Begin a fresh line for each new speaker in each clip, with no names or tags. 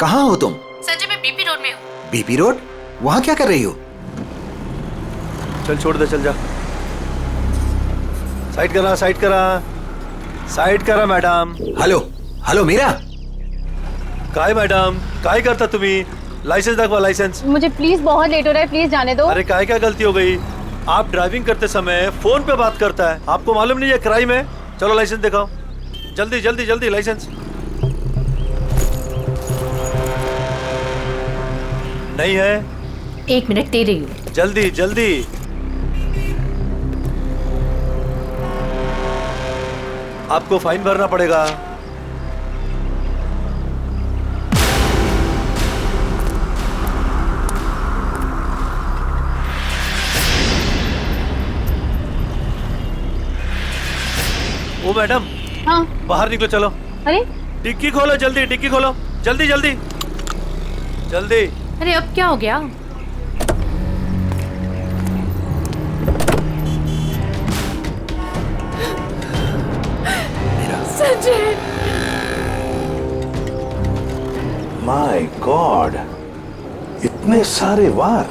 कहाँ हो तुम?
संजय, मैं बीपी रोड में हूँ।
BP road? वहाँ क्या कर रही हो?
चल छोड़ दे, चल जा। साइड करा, साइड करा, साइड करा मैडम।
Hello hello Meera.
काय मैडम, काय करता तुम्ही? लाइसेंस दाखवा, लाइसेंस।
मुझे प्लीज बहुत लेट हो रहा है, प्लीज जाने दो।
अरे काय क्या गलती हो गई? आप ड्राइविंग करते समय फोन पे बात करता है, आपको मालूम नहीं है क्राइम है? चलो लाइसेंस दिखाओ, जल्दी जल्दी जल्दी लाइसेंस। नहीं है?
1 मिनट दे रही हूँ।
जल्दी जल्दी। आपको फाइन भरना पड़ेगा। ओ मैडम,
हाँ।
बाहर निकलो, चलो।
अरे
डिक्की खोलो, जल्दी डिक्की खोलो, जल्दी जल्दी जल्दी।
अरे अब क्या हो गया? संजय,
माय गॉड, इतने सारे वार।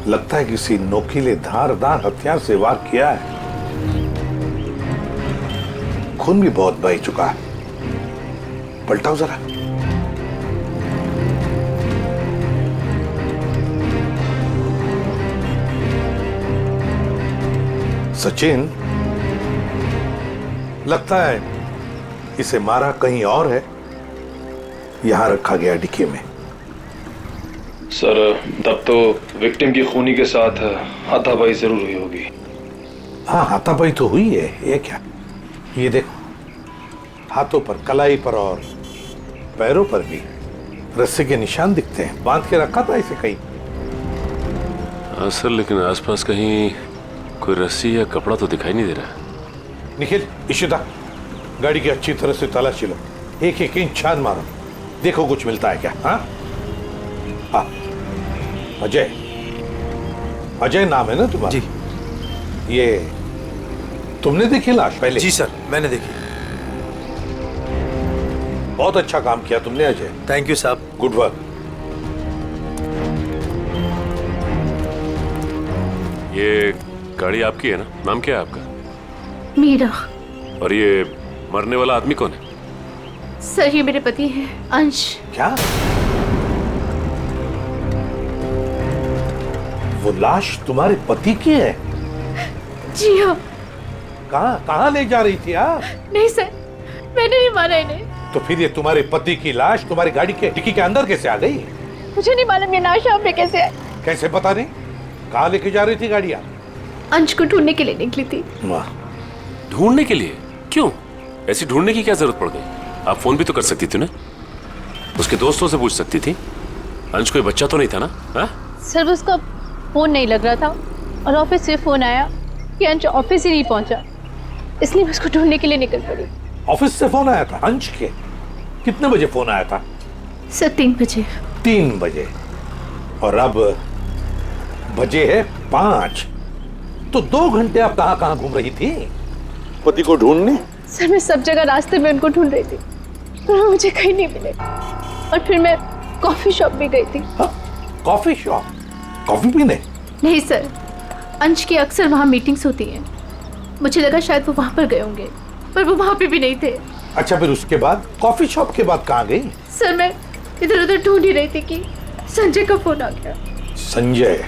लगता है किसी नोकीले धारदार हथियार से वार किया है। खून भी बहुत बह चुका है। पलटाओ जरा। सचिन, लगता है इसे मारा कहीं और है, यहां रखा गया डिक्की में।
सर, तब तो विक्टिम की खूनी के साथ हाथापाई जरूर हुई होगी।
हाँ, हाथापाई तो हुई है। ये क्या? ये देखो, हाथों पर, कलाई पर और पैरों पर भी रस्से के निशान दिखते हैं। बांध के रखा था इसे कहीं।
हाँ सर, लेकिन आसपास कहीं कोई रस्सी या कपड़ा तो दिखाई नहीं दे रहा।
निखिल, इशिता, गाड़ी की अच्छी तरह से तलाशी लो। एक एक इंच छान मारो, देखो कुछ मिलता है क्या। हाँ हाँ। अजय, अजय नाम है ना तुम्हारा?
जी।
ये तुमने देखी लाश पहले?
जी सर, मैंने देखी।
बहुत अच्छा काम किया तुमने अजय।
थैंक यू साहब।
Good work.
ये गाड़ी आपकी है ना? नाम क्या है आपका?
मीरा।
और ये मरने वाला आदमी कौन है?
सर, ये मेरे पति हैं, अंश।
क्या? वो लाश तुम्हारे पति की है?
जी हाँ।
कहाँ कहाँ ले जा रही थी आप?
नहीं सर, मैंने नहीं मारा इन्हें।
तो फिर ये तुम्हारे पति की लाश तुम्हारी गाड़ी के डिक्की के अंदर कैसे आ गई?
मुझे नहीं मालूम ये लाश यहाँ पे कैसे है।
कैसे पता नहीं? कहाँ लेके जा रही थी गाड़ी आप?
अंश को ढूंढने के लिए निकली थी।
वाह।
ढूंढने के लिए? क्यों? ऐसी ढूंढने की क्या जरूरत पड़ गई? आप फोन भी तो कर सकती थी ना, उसके दोस्तों से पूछ सकती थी। अंश कोई बच्चा तो नहीं था ना? हा?
सर, उसका फोन नहीं लग रहा था और ऑफिस से फोन आया कि अंश ऑफिस ही नहीं पहुंचा, इसलिए मैं उसको ढूंढने के लिए निकल पड़ी।
ऑफिस से फोन आया था अंश के? कितने बजे फोन आया था?
सर 3 बजे।
3 बजे। और अब बजे है 5। तो 2 घंटे आप कहाँ कहाँ घूम रही थी पति को ढूंढने?
सर, मैं सब जगह रास्ते में उनको ढूंढ रही थी, पर वो मुझे कहीं नहीं मिले। और फिर मैं कॉफी शॉप भी गई थी।
हाँ, कॉफी शॉप? कॉफी पीने?
नहीं सर, अंश की अक्सर वहाँ मीटिंग्स होती हैं। मुझे लगा शायद वो वहाँ पर गए होंगे, पर वो वहाँ पे भी नहीं थे।
अच्छा, फिर उसके बाद कॉफी शॉप के बाद कहाँ गई?
सर, मैं इधर उधर ढूंढ ही रही थी कि संजय का फोन आ गया।
संजय?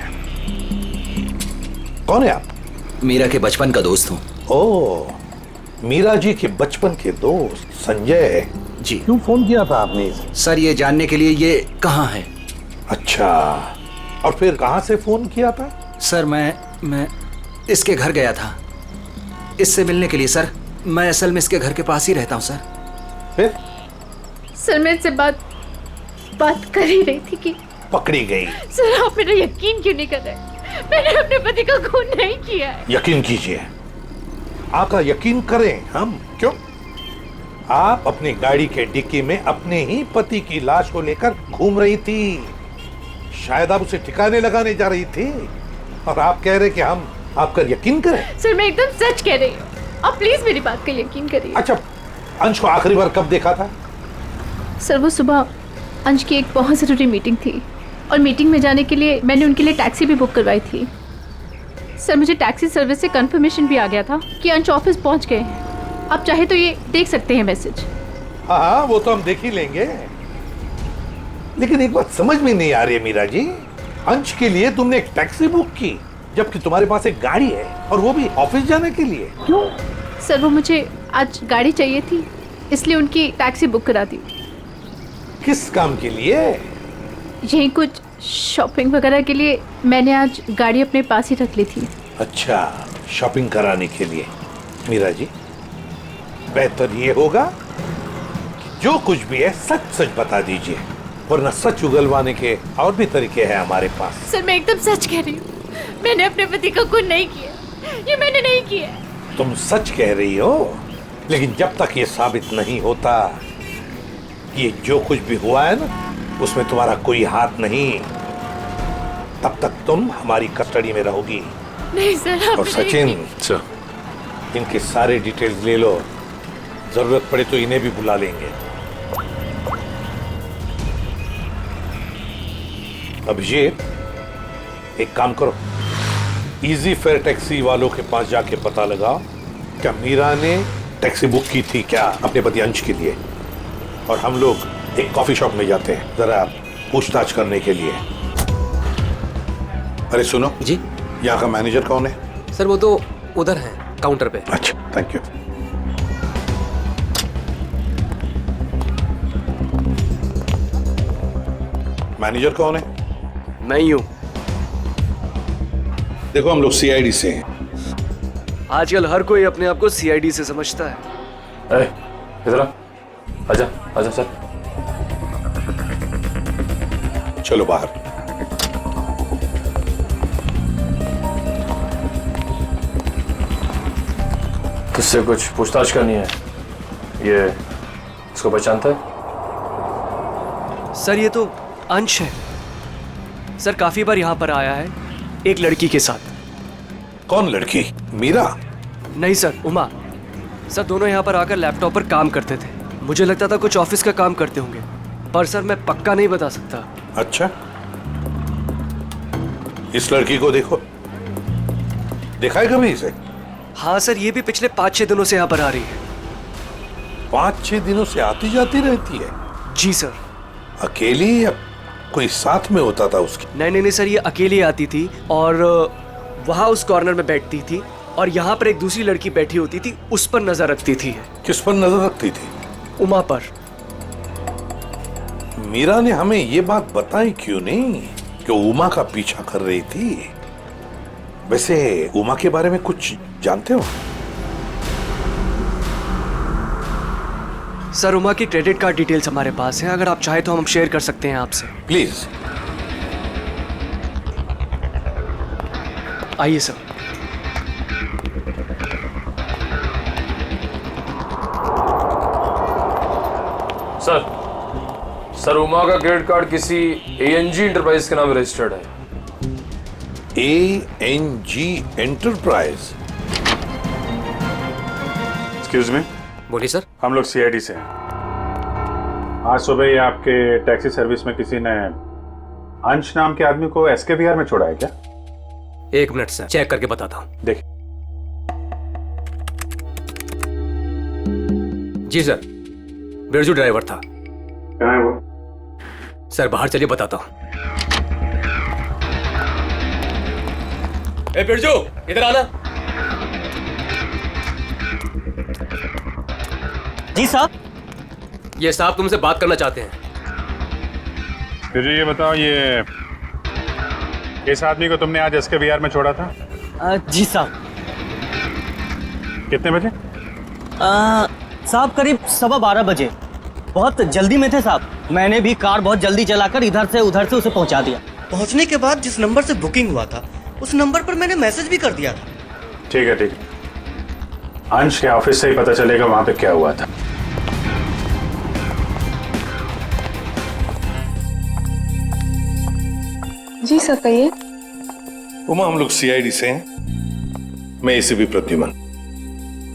कौन है आप?
मीरा के बचपन का दोस्त हूँ।
ओ, मीरा जी के बचपन के दोस्त संजय
जी।
क्यों फोन किया था आपने?
सर, ये जानने के लिए ये कहाँ है।
अच्छा, और फिर कहाँ से फोन किया था?
सर, मैं इसके घर गया था इससे मिलने के लिए। सर, मैं असल में इसके घर के पास ही रहता हूँ सर।
फिर?
सर, मैं इससे बात कर ही रही थी कि
पकड़ी गई।
सर, आप मेरा यकीन क्यों नहीं कर रहे? मैंने अपने पति का खून नहीं किया है।
यकीन कीजिए, आपका यकीन करें हम? क्यों? आप अपनी गाड़ी के डिक्की में अपने ही पति की लाश को लेकर घूम रही थी। शायद आप उसे ठिकाने लगाने जा रही थी, और आप कह रहे कि हम आपका यकीन करें?
सर, मैं एकदम सच कह रही हूँ, आप प्लीज मेरी बात का यकीन करिए।
अच्छा, अंश को आखिरी बार कब देखा था?
सर वो सुबह अंश की एक बहुत ज़रूरी मीटिंग थी और मीटिंग में जाने के लिए मैंने उनके लिए टैक्सी भी बुक करवाई थी। सर मुझे टैक्सी सर्विस से कंफर्मेशन भी आ गया था कि अंश ऑफिस पहुंच गए हैं। आप चाहे तो ये देख सकते हैं मैसेज।
हाँ हाँ, वो तो हम देख ही लेंगे। लेकिन एक बात समझ में नहीं आ रही है मीरा जी, अंश के लिए तुमने एक टैक्सी बुक की जबकि तुम्हारे पास एक गाड़ी है और वो भी ऑफिस जाने के लिए। क्यों?
सर वो मुझे आज गाड़ी चाहिए थी इसलिए उनकी टैक्सी बुक करा दी।
किस काम के लिए?
यही कुछ शॉपिंग वगैरह के लिए मैंने आज गाड़ी अपने पास ही रख ली थी।
अच्छा, शॉपिंग कराने के लिए। मीरा जी, बेहतर ये होगा कि जो कुछ भी है सच सच बता दीजिए, वरना सच उगलवाने के और भी तरीके हैं हमारे पास।
सर मैं एकदम सच कह रही हूँ, मैंने अपने पति का खून नहीं किया, ये मैंने नहीं किया।
तुम सच कह रही हो, लेकिन जब तक ये साबित नहीं होता ये जो कुछ भी हुआ है ना उसमें तुम्हारा कोई हाथ नहीं, तब तक तुम हमारी कस्टडी में रहोगी।
नहीं सर,
और सचिन,
सर,
इनके सारे डिटेल्स ले लो, जरूरत पड़े तो इन्हें भी बुला लेंगे। अभिषेक, एक काम करो, इजी फेयर टैक्सी वालों के पास जाके पता लगाओ क्या मीरा ने टैक्सी बुक की थी क्या अपने पति अंश के लिए, और हम लोग एक कॉफी शॉप में जाते हैं जरा पूछताछ करने के लिए। अरे सुनो
जी,
यहाँ का मैनेजर कौन है?
सर वो तो उधर है काउंटर पे।
अच्छा, थैंक यू। मैनेजर कौन है?
मैं ही हूँ।
देखो हम लोग सीआईडी से हैं।
आजकल हर कोई अपने आप को सीआईडी से समझता है।
इधर आ, आजा आजा सर।
चलो बाहर।
तुझसे कुछ पूछताछ करनी है। ये इसको पहचानता है?
सर ये तो अंश है। सर काफी बार यहाँ पर आया है एक लड़की के साथ।
कौन लड़की? मीरा?
नहीं सर, उमा। सर दोनों यहाँ पर आकर लैपटॉप पर काम करते थे। मुझे लगता था कुछ ऑफिस का काम करते होंगे, पर सर मैं पक्का नहीं बता सकता।
अच्छा, इस लड़की को देखो, देखा है कभी इसे?
हाँ सर, ये भी पिछले 5-6 दिनों से यहाँ पर आ रही है।
5-6 दिनों से आती जाती रहती है?
जी सर।
अकेली या कोई साथ में होता था उसके?
नहीं सर, ये अकेली आती थी और वहाँ उस कॉर्नर में बैठती थी और यहाँ पर एक दूसरी लड़की बैठी होती थी, उस पर नजर रखती थी।
किस पर नजर रखती थी?
उमा पर।
मीरा ने हमें ये बात बताई क्यों नहीं कि उमा का पीछा कर रही थी? वैसे उमा के बारे में कुछ जानते हो?
सर उमा की क्रेडिट कार्ड डिटेल्स हमारे पास हैं, अगर आप चाहे तो हम शेयर कर सकते हैं आपसे।
प्लीज।
आइए सर।
सर उमा का क्रेडिट कार्ड किसी एएनजी एंटरप्राइज के नाम रजिस्टर्ड है।
एएनजी एंटरप्राइज?
एक्सक्यूज मी,
बोलिए सर।
हम लोग सीआईडी से हैं। आज सुबह ही आपके टैक्सी सर्विस में किसी ने अंश नाम के आदमी को एसके विहार में छोड़ा है क्या?
1 मिनट सर, चेक करके बताता हूँ।
देखिए।
जी सर, बिरजू ड्राइवर था।
कहाँ है वो?
सर बाहर चलिए, बताता हूँ। ए बिरजू, इधर आना।
जी साहब।
ये साहब तुमसे बात करना चाहते हैं।
फिर ये बताओ, ये इस आदमी को तुमने आज एसके विहार में छोड़ा था?
जी साहब।
कितने बजे?
साहब करीब 12:15 बजे। बहुत जल्दी में थे साहब, मैंने भी कार बहुत जल्दी चलाकर इधर से उधर से उसे पहुंचा दिया।
पहुंचने के बाद जिस नंबर से बुकिंग हुआ था उस नंबर पर मैंने मैसेज भी कर दिया था।
ठीक है ठीक है, अंश के ऑफिस से ही पता चलेगा वहां पे क्या हुआ था।
जी सर, कहिए।
उमा, हम लोग सीआईडी से हैं। मैं एसीपी प्रद्युमन।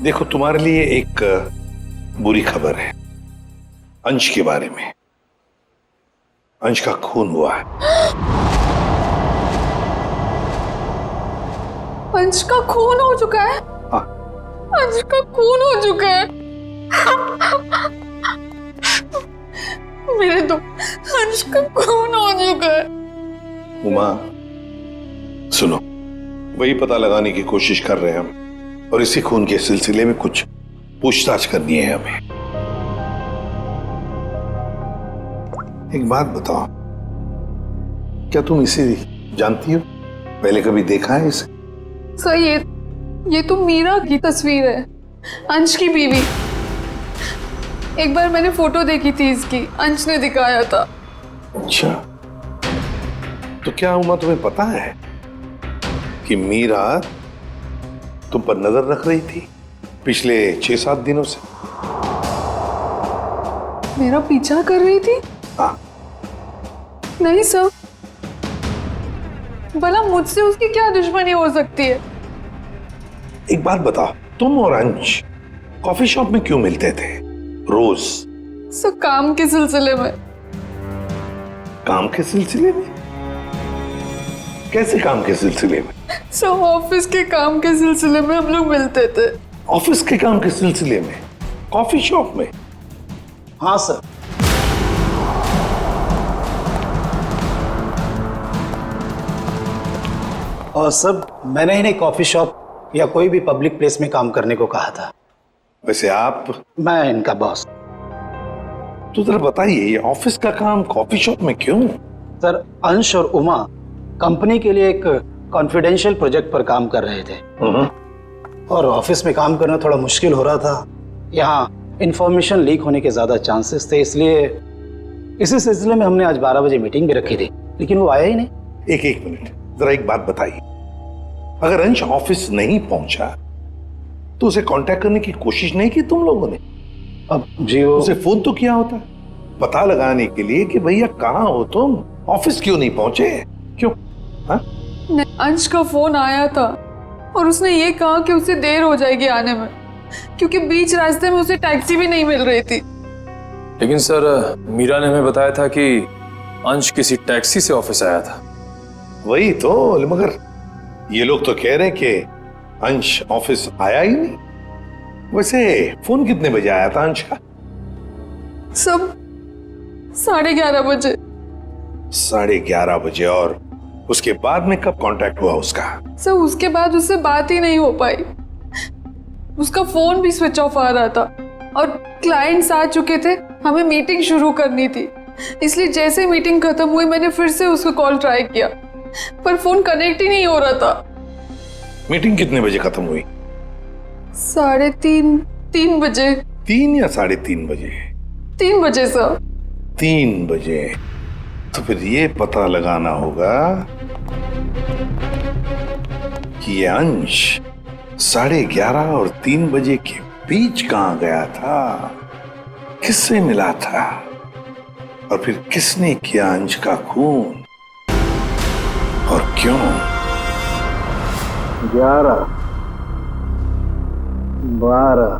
देखो, तुम्हारे लिए एक बुरी खबर है अंश के बारे में। अंश का खून हुआ है।
अंश का खून हो चुका है?
हाँ।
अंश का खून हो चुका है। मेरे तो अंश का खून हो चुका है।
उमा सुनो, वही पता लगाने की कोशिश कर रहे हैं हम, और इसी खून के सिलसिले में कुछ पूछताछ करनी है हमें। एक बात बताओ, क्या तुम इसे जानती हो? पहले कभी देखा है इसे?
सर ये तो मीरा की तस्वीर है, अंश की बीवी। एक बार मैंने फोटो देखी थी इसकी, अंश ने दिखाया था।
अच्छा, तो क्या उमा तुम्हें पता है कि मीरा तुम पर नजर रख रही थी पिछले 6-7 दिनों से?
मेरा पीछा कर रही थी?
हाँ।
नहीं सर, भला मुझसे उसकी क्या दुश्मनी हो सकती है?
एक बात बताओ, तुम और अंश कॉफी शॉप में क्यों मिलते थे रोज?
सर काम के सिलसिले में।
काम के सिलसिले में? कैसे काम के सिलसिले में?
सर ऑफिस के काम के सिलसिले में हम लोग मिलते थे।
ऑफिस के काम के सिलसिले में कॉफी शॉप में?
हाँ सर। और सर मैंने इन्हें कॉफी शॉप या कोई भी पब्लिक प्लेस में काम करने को कहा था।
वैसे आप?
मैं इनका बॉस।
तो जरा बताइए, ये ऑफिस का काम कॉफी शॉप में क्यों?
सर अंश और उमा कंपनी के लिए एक कॉन्फिडेंशियल प्रोजेक्ट पर काम कर रहे थे, और ऑफिस में काम करना थोड़ा मुश्किल हो रहा था। यहाँ इंफॉर्मेशन लीक होने के ज्यादा चांसेस थे, इसलिए इसी सिलसिले में हमने आज 12 बजे मीटिंग भी रखी थी, लेकिन वो आया ही नहीं।
एक मिनट, जरा एक बात बताइए, अगर अंश ऑफिस नहीं पहुंचा तो उसे कांटेक्ट करने की कोशिश नहीं की तुम लोगों ने?
अब जी वो
उसे फोन तो किया होता पता लगाने के लिए कि भैया कहाँ हो तुम, ऑफिस क्यों नहीं पहुंचे? क्यों? हाँ?
अंश का फोन आया था और उसने ये कहा कि उसे देर हो जाएगी आने में, क्योंकि बीच रास्ते में उसे टैक्सी भी नहीं मिल रही थी।
लेकिन सर मीरा ने हमें बताया था कि अंश किसी टैक्सी से ऑफिस आया था।
वही तो, मगर ये लोग तो कह रहे हैं कि अंश ऑफिस आया ही नहीं। वैसे फोन कितने बजे आया था अंश का?
सब 11:30 बजे।
11:30 बजे, और उसके बाद में कब कांटेक्ट हुआ उसका?
सर उसके बाद उससे बात ही नहीं हो पाई, उसका फोन भी स्विच ऑफ आ रहा था, और क्लाइंट्स आ चुके थे, हमें मीटिंग शुरू करनी थी, इसलिए जैसे मीटिंग खत्म हुई मैंने फिर से उसको कॉल ट्राई किया, पर फोन कनेक्ट ही नहीं हो रहा था।
मीटिंग कितने बजे खत्म हुई?
3:30 बजे।
3 या 3:30 बजे?
3 बजे सर।
3 बजे? तो फिर ये पता लगाना होगा कि ये अंश 11:30 और 3 बजे के बीच कहां गया था, किससे मिला था, और फिर किसने किया अंश का खून, और क्यों?
11, 12,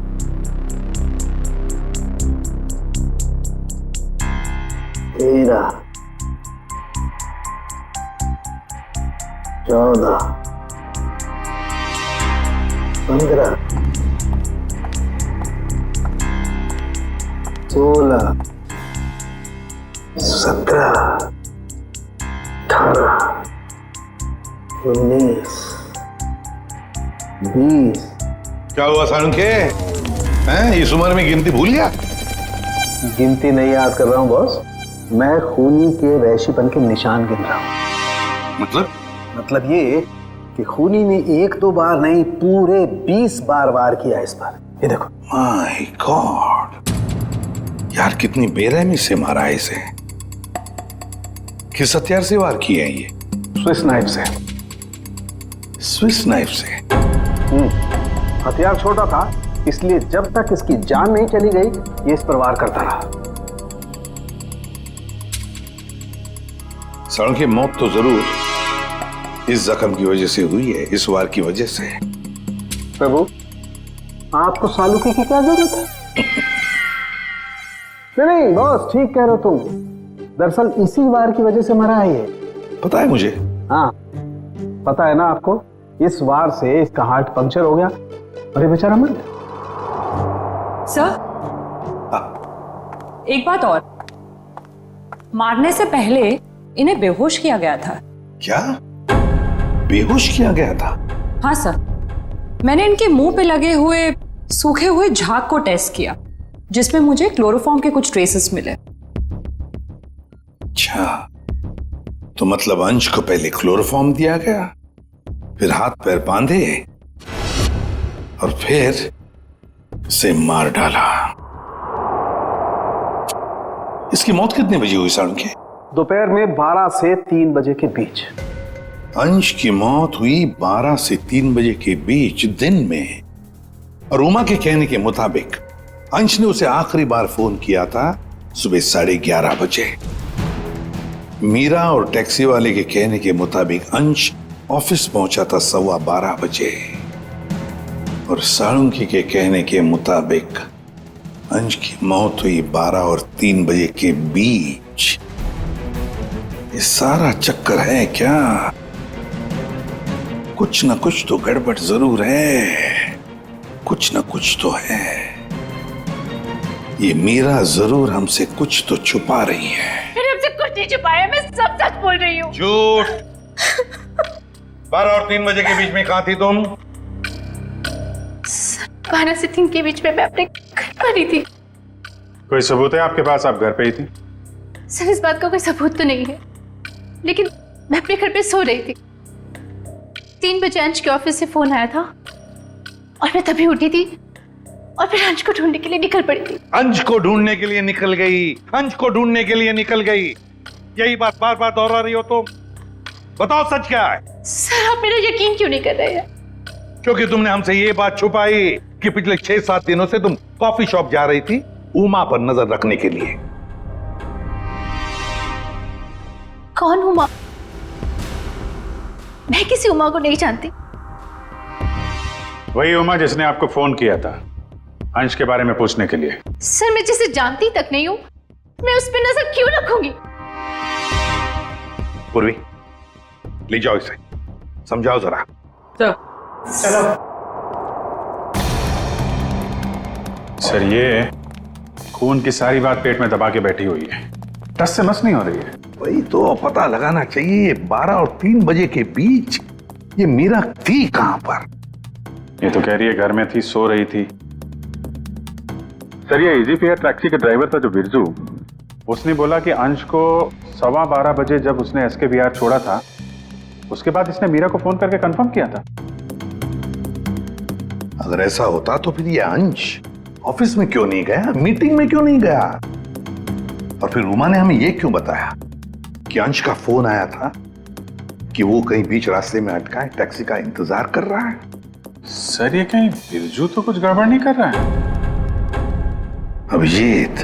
13, 14, 15, 16, 17, 18, 19, 20।
क्या हुआ साळुंखे? हैं, इस उम्र में गिनती भूल गया?
गिनती नहीं याद कर रहा हूँ बॉस, मैं खूनी के वैश्यपन के निशान गिन रहा हूँ। मतलब ये कि खूनी ने 1-2 बार नहीं, पूरे 20 बार वार किया इस पर। ये देखो।
माय गॉड, यार कितनी बेरहमी से मारा है इसे। किस हथियार से वार किए हैं ये?
स्विस नाइफ से।
स्विस नाइफ से?
हथियार छोटा था, इसलिए जब तक इसकी जान नहीं चली गई ये इस पर वार करता रहा।
साळुंखे, मौत तो जरूर इस जख्म की वजह से हुई है, इस वार की वजह से।
प्रभु, आपको सालुके की क्या जरूरत है? नहीं बॉस, ठीक कह रहे हो तुम। दरअसल इसी वार की वजह से मरा है ये।
पता है मुझे।
हाँ पता है ना आपको, इस वार से इसका हार्ट पंक्चर हो गया और ये बेचारा मर गया।
सर एक बात और, मारने से पहले इन्हें बेहोश किया गया था।
क्या बेहोश किया गया था?
हाँ सर, मैंने इनके मुंह पे लगे हुए सूखे हुए झाग को टेस्ट किया जिसमें मुझे क्लोरोफॉर्म के कुछ ट्रेसेस मिले।
अच्छा, तो मतलब अंश को पहले क्लोरोफॉर्म दिया गया, फिर हाथ पैर बांधे और फिर उसे मार डाला। इसकी मौत कितने बजे हुई साढ़ू के?
दोपहर में 12 से 3 बजे के बीच।
अंश की मौत हुई 12 से 3 बजे के बीच दिन में, और उमा के कहने के मुताबिक अंश ने उसे आखिरी बार फोन किया था सुबह 11:30 बजे। मीरा और टैक्सी वाले के कहने के मुताबिक अंश ऑफिस पहुंचा था 12:15 बजे, और साळुंकी के कहने के मुताबिक अंश की मौत हुई 12 और 3 बजे के बीच। ये सारा चक्कर है क्या? कुछ ना कुछ तो गड़बड़ जरूर है, कुछ ना कुछ तो है। ये मीरा जरूर हमसे कुछ तो छुपा रही है।
मैंने हमसे कुछ नहीं छुपाया, मैं सब सच बोल रही हूँ।
झूठ। 12 और 3 बजे के बीच में कहाँ थी तुम?
12 से 3 के बीच में मैं अपने घर पर ही थी।
कोई सबूत है आपके पास, आप घर पे ही थी?
सर इस बात का कोई सबूत तो नहीं है, लेकिन मैं अपने घर पे सो रही थी। 3 बजे अंश के ऑफिस से फोन आया था और मैं तभी उठी थी और फिर अंश को ढूंढने के लिए निकल पड़ी थी।
अंश को ढूंढने के लिए निकल गई, अंश को ढूंढने के लिए निकल गई, यही बात बार बार दोहरा रही हो तुम। बताओ सच क्या है?
सर आप मेरा यकीन क्यों नहीं कर रहे हैं?
क्योंकि तुमने हमसे ये बात छुपाई कि पिछले 6-7 दिनों से तुम कॉफी शॉप जा रही थी उमा पर नजर रखने के लिए।
कौन उमा? मैं किसी उमा को नहीं जानती।
वही उमा जिसने आपको फोन किया था अंश के बारे में पूछने के लिए।
सर मैं जिसे जानती तक नहीं हूं, मैं उस पर नजर क्यों रखूंगी?
पूर्वी ले जाओ इसे, समझाओ जरा।
चलो।
सर ये खून की सारी बात पेट में दबा के बैठी हुई है, टस से मस नहीं हो रही है।
वही तो पता लगाना चाहिए, 12 और 3 बजे के बीच ये मीरा थी कहां पर?
ये तो कह रही है घर में थी, सो रही थी। सर ये इजी फेयर टैक्सी का ड्राइवर था जो बिरजू, उसने बोला कि अंश को 12:15 बजे जब उसने SKVR छोड़ा था उसके बाद इसने मीरा को फोन करके कंफर्म किया था।
अगर ऐसा होता तो फिर ये अंश ऑफिस में क्यों नहीं गया, मीटिंग में क्यों नहीं गया? और फिर उमा ने हमें ये क्यों बताया कि अंश का फोन आया था कि वो कहीं बीच रास्ते में अटका है, टैक्सी का इंतजार कर रहा है?
सर ये कहीं बिरजू तो कुछ गड़बड़ नहीं कर रहा है?
अभिजीत,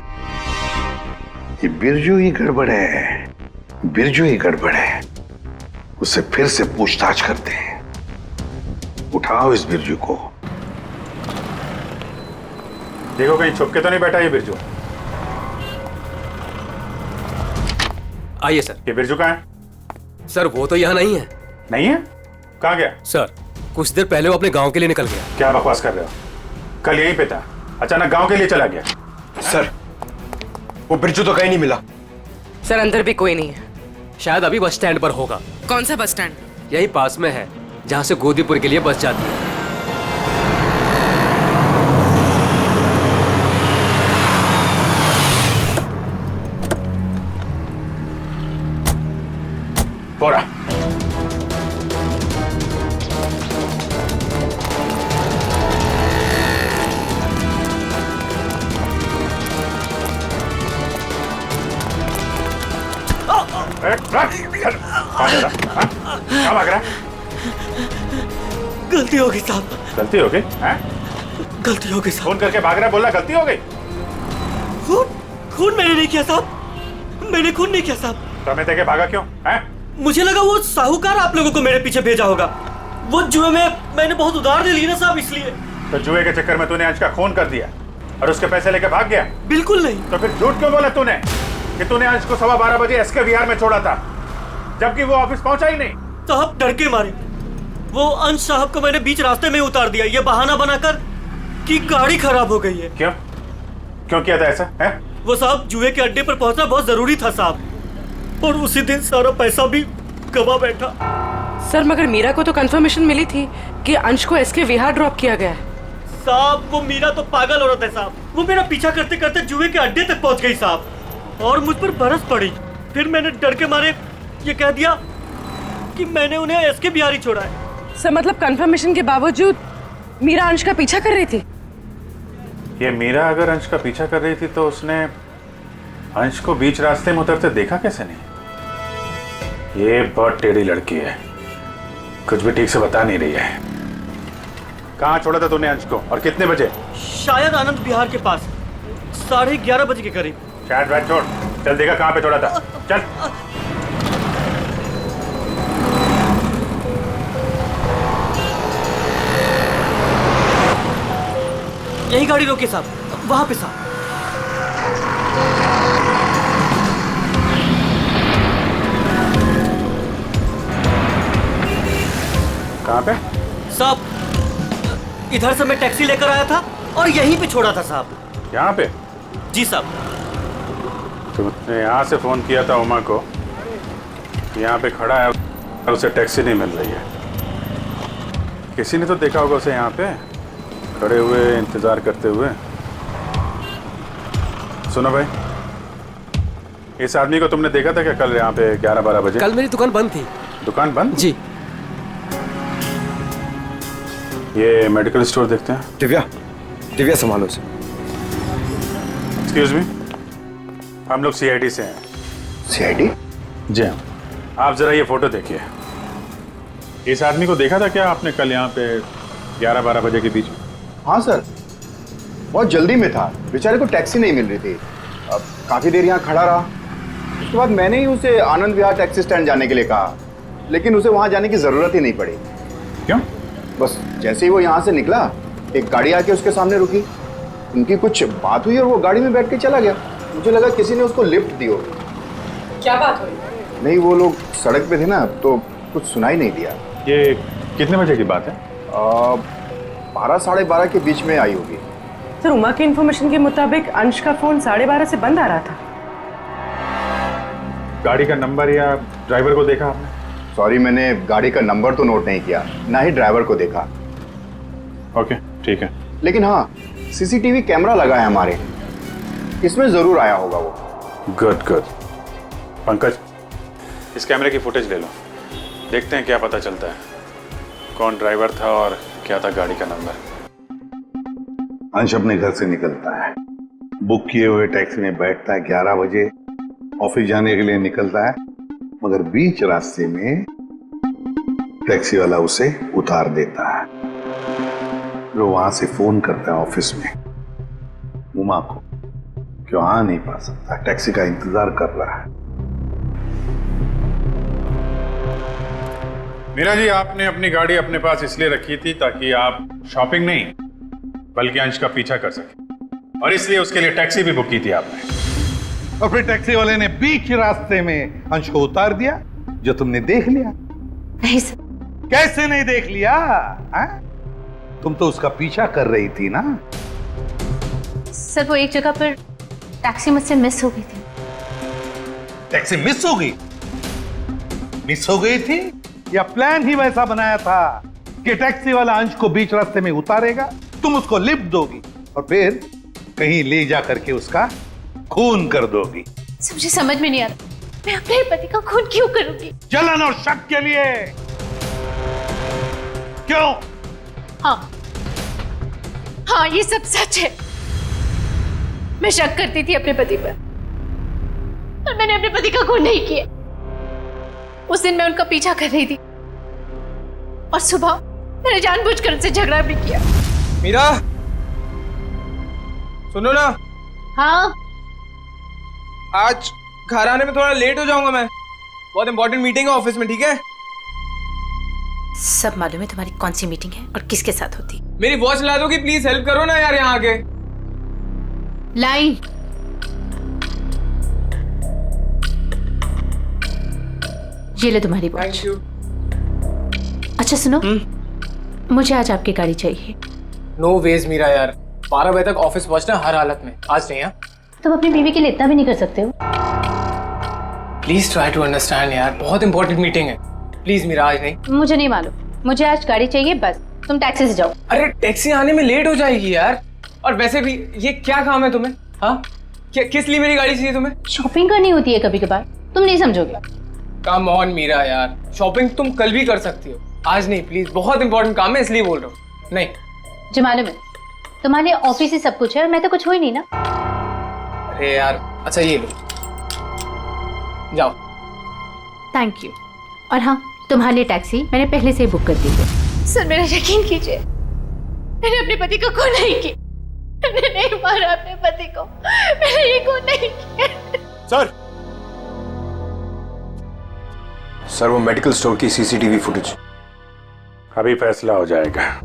ये बिरजू ही गड़बड़ है, बिरजू ही गड़बड़ है। उससे फिर से पूछताछ करते हैं। उठाओ इस बिरजू को।
देखो कहीं छुप के तो नहीं बैठा ये बिरजू।
आइए सर।
ये बिरजू कहाँ है?
सर वो तो यहाँ नहीं है।
नहीं है? कहाँ गया?
सर कुछ देर पहले वो अपने गांव के लिए निकल गया।
क्या बकवास कर रहे हो? कल यहीं पे था, अचानक गांव के लिए चला गया।
सर वो बिरजू तो कहीं नहीं मिला।
सर अंदर भी कोई नहीं है,
शायद अभी बस स्टैंड पर होगा।
कौन सा बस स्टैंड?
यही पास में है जहाँ से गोदीपुर के लिए बस जाती है।
बोरा क्या भाग रहा है?
गलती हो गई साहब।
गलती हो गई?
गलती हो गई साहब।
फोन करके भाग रहा है, बोला गलती हो गई।
खून मैंने नहीं किया साहब, मैंने खून नहीं किया साहब।
तो हमें देखे भागा क्यों?
मुझे लगा वो साहूकार आप लोगों को मेरे पीछे भेजा होगा। वो जुए में मैंने बहुत उधार दे ली ना साहब, इसलिए।
तो जुए के चक्कर में तूने अंश का खून कर दिया और उसके पैसे लेके भाग गया?
बिल्कुल नहीं।
तो फिर झूठ क्यों बोला तूने? कि तूने अंश को 12:15 बजे एसके विहार में छोड़ा था, जबकि वो ऑफिस पहुंचा ही नहीं।
साहब डर के मारे वो अंश साहब को मैंने बीच रास्ते में उतार दिया, ये बहाना बनाकर कि गाड़ी खराब हो गई है।
क्यों क्यों किया था ऐसा है?
वो साहब जुए के अड्डे पर पहुंचना बहुत जरूरी था साहब, और उसी दिन सारा पैसा भी गवा बैठा।
सर मगर मीरा को तो कंफर्मेशन मिली थी कि अंश को एसके विहार ड्रॉप किया गया है।
साहब वो मीरा तो पागल औरत है साहब, वो मेरा पीछा करते करते जुए के अड्डे तक पहुंच गई साहब, और मुझ पर बरस पड़ी। फिर मैंने डर के मारे ये कह दिया कि मैंने उन्हें एसके बिहार ही छोड़ा है।
सर मतलब कंफर्मेशन के बावजूद मीरा अंश का पीछा कर रही थी।
ये मीरा अगर अंश का पीछा कर रही थी तो उसने अंश को बीच रास्ते में उतरते देखा कैसे नहीं? ये बहुत टेढ़ी लड़की है, कुछ भी ठीक से बता नहीं रही है। कहाँ छोड़ा था तूने अंश को और कितने बजे?
शायद आनंद विहार के पास 11:30 बजे के करीब।
शायद बात छोड़, चल देखा कहाँ पे छोड़ा था, चल।
यही गाड़ी रोके साहब, वहां पे साहब।
कहाँ पे?
साहब इधर से मैं टैक्सी लेकर आया था और यहीं पे छोड़ा था साहब।
यहाँ पे?
जी साहब।
तुमने यहाँ से फोन किया था उमा को, यहाँ पे खड़ा है और उसे टैक्सी नहीं मिल रही है। किसी ने तो देखा होगा उसे यहाँ पे खड़े हुए इंतजार करते हुए। सुनो भाई, इस आदमी को तुमने देखा था क्या कल यहाँ पे 11-12 बजे?
कल मेरी दुकान बंद थी।
दुकान बंद?
जी।
ये मेडिकल स्टोर देखते हैं।
दिव्या संभालो से।
एक्सक्यूज मी, हम लोग सीआईडी से हैं।
सीआईडी?
जी हाँ। आप जरा ये फोटो देखिए। इस आदमी को देखा था क्या आपने कल यहाँ पे 11-12 बजे के बीच में?
हाँ सर, बहुत जल्दी में था, बेचारे को टैक्सी नहीं मिल रही थी। अब काफी देर यहाँ खड़ा रहा, उसके बाद मैंने ही उसे आनंद विहार टैक्सी स्टैंड जाने के लिए कहा, लेकिन उसे वहाँ जाने की जरूरत ही नहीं पड़ी।
क्यों?
बस जैसे ही वो यहाँ से निकला, एक गाड़ी आके उसके सामने रुकी, उनकी कुछ बात हुई और वो गाड़ी में बैठ के चला गया। मुझे लगा किसी ने उसको लिफ्ट दी होगी।
क्या बात हुई?
नहीं, वो लोग सड़क पे थे ना, तो कुछ सुनाई नहीं दिया।
ये कितने बजे की बात है?
12-12:30 के बीच में आई होगी।
सर उमा के इन्फॉर्मेशन के मुताबिक अंश का फोन 12:30 से बंद आ रहा था।
गाड़ी का नंबर या ड्राइवर को देखा आपने?
सॉरी, मैंने गाड़ी का नंबर तो नोट नहीं किया, ना ही ड्राइवर को देखा।
ओके, ठीक है।
लेकिन हाँ, सीसीटीवी कैमरा लगा है हमारे, इसमें जरूर आया होगा वो।
Good good. पंकज, इस कैमरे की फुटेज ले लो, देखते हैं क्या पता चलता है, कौन ड्राइवर था और क्या था गाड़ी का नंबर।
अंश अपने घर से निकलता है, बुक किए हुए टैक्सी में बैठता है, 11 बजे ऑफिस जाने के लिए निकलता है, मगर बीच रास्ते में टैक्सी वाला उसे उतार देता है। फिर वहां से फोन करता है ऑफिस में उमा को, क्यों आ नहीं पा सकता, टैक्सी का इंतजार कर रहा है।
मीरा जी, आपने अपनी गाड़ी अपने पास इसलिए रखी थी ताकि आप शॉपिंग नहीं बल्कि अंश का पीछा कर सके, और इसलिए उसके लिए टैक्सी भी बुक की थी आपने।
और फिर टैक्सी वाले ने बीच रास्ते में अंश को उतार दिया, जो तुमने देख लिया।
नहीं सर।
कैसे नहीं देख लिया? तुम तो उसका पीछा कर रही थी ना।
सर वो एक जगह पर टैक्सी मुझसे मिस हो गई थी।
टैक्सी मिस हो गई? मिस हो गई थी या प्लान ही वैसा बनाया था कि टैक्सी वाला अंश को बीच रास्ते में उतारेगा, तुम उसको लिफ्ट दोगी और फिर कहीं ले जा करके उसका खून कर दोगी?
मुझे समझ में नहीं आ रहा, मैं अपने पति का खून क्यों करूंगी?
जलन और शक के लिए। क्यों?
हाँ ये सब सच है। मैं शक करती थी अपने पति पर, पर मैंने अपने पति का खून नहीं किया। उस दिन मैं उनका पीछा कर रही थी और सुबह मैंने जानबूझकर उनसे झगड़ा भी किया।
मीरा, सुनो ना।
हाँ?
आज घर आने में थोड़ा लेट हो जाऊंगा मैं, बहुत इंपॉर्टेंट मीटिंग है ऑफिस में, ठीक है?
सब मालूम है तुम्हारी कौन सी मीटिंग है और किसके साथ होती?
मेरी वॉच ला दोगी प्लीज, हेल्प करो ना यार यहाँ आके।
लाई। ये ले तुम्हारी वॉच।
Thank you.
अच्छा सुनो, मुझे आज आपकी गाड़ी चाहिए।
नो वेज मीरा यार, 12 बजे तक ऑफिस पहुंचना हर हालत में, आज नहीं।
तुम अपनी बीवी के लिए इतना भी नहीं कर सकते हो?
प्लीज ट्राई टू अंडरस्टैंड यार, बहुत इंपॉर्टेंट मीटिंग है। प्लीज मीरा, आज नहीं।
मुझे नहीं मालूम, मुझे आज गाड़ी चाहिए बस। तुम टैक्सी से जाओ।
अरे टैक्सी आने में लेट हो जाएगी यार, और वैसे भी ये क्या काम है तुम्हें? हाँ, किस लिए मेरी गाड़ी चाहिए तुम्हें?
शॉपिंग करनी होती है कभी कभार, तुम नहीं समझोगे।
कम ऑन मीरा यार, शॉपिंग तुम कल भी कर सकती हो, आज नहीं प्लीज। बहुत इंपॉर्टेंट काम है इसलिए बोल रहा हूँ। नहीं
जो मालूम है तुम्हारे ऑफिस ही सब कुछ है और मैं तो कुछ हो ही नहीं ना।
अरे यार, अच्छा ये लो, जाओ।
Thank you. और हाँ, तुम्हारे लिए टैक्सी मैंने पहले से ही बुक कर दी है। सर मेरा यकीन कीजिए, मैंने अपने पति को खून नहीं किया, मैंने नहीं मारा अपने पति को, मैंने ये खून नहीं किया।
सर वो मेडिकल स्टोर की सीसीटीवी फुटेज।
अभी फैसला हो जाएगा।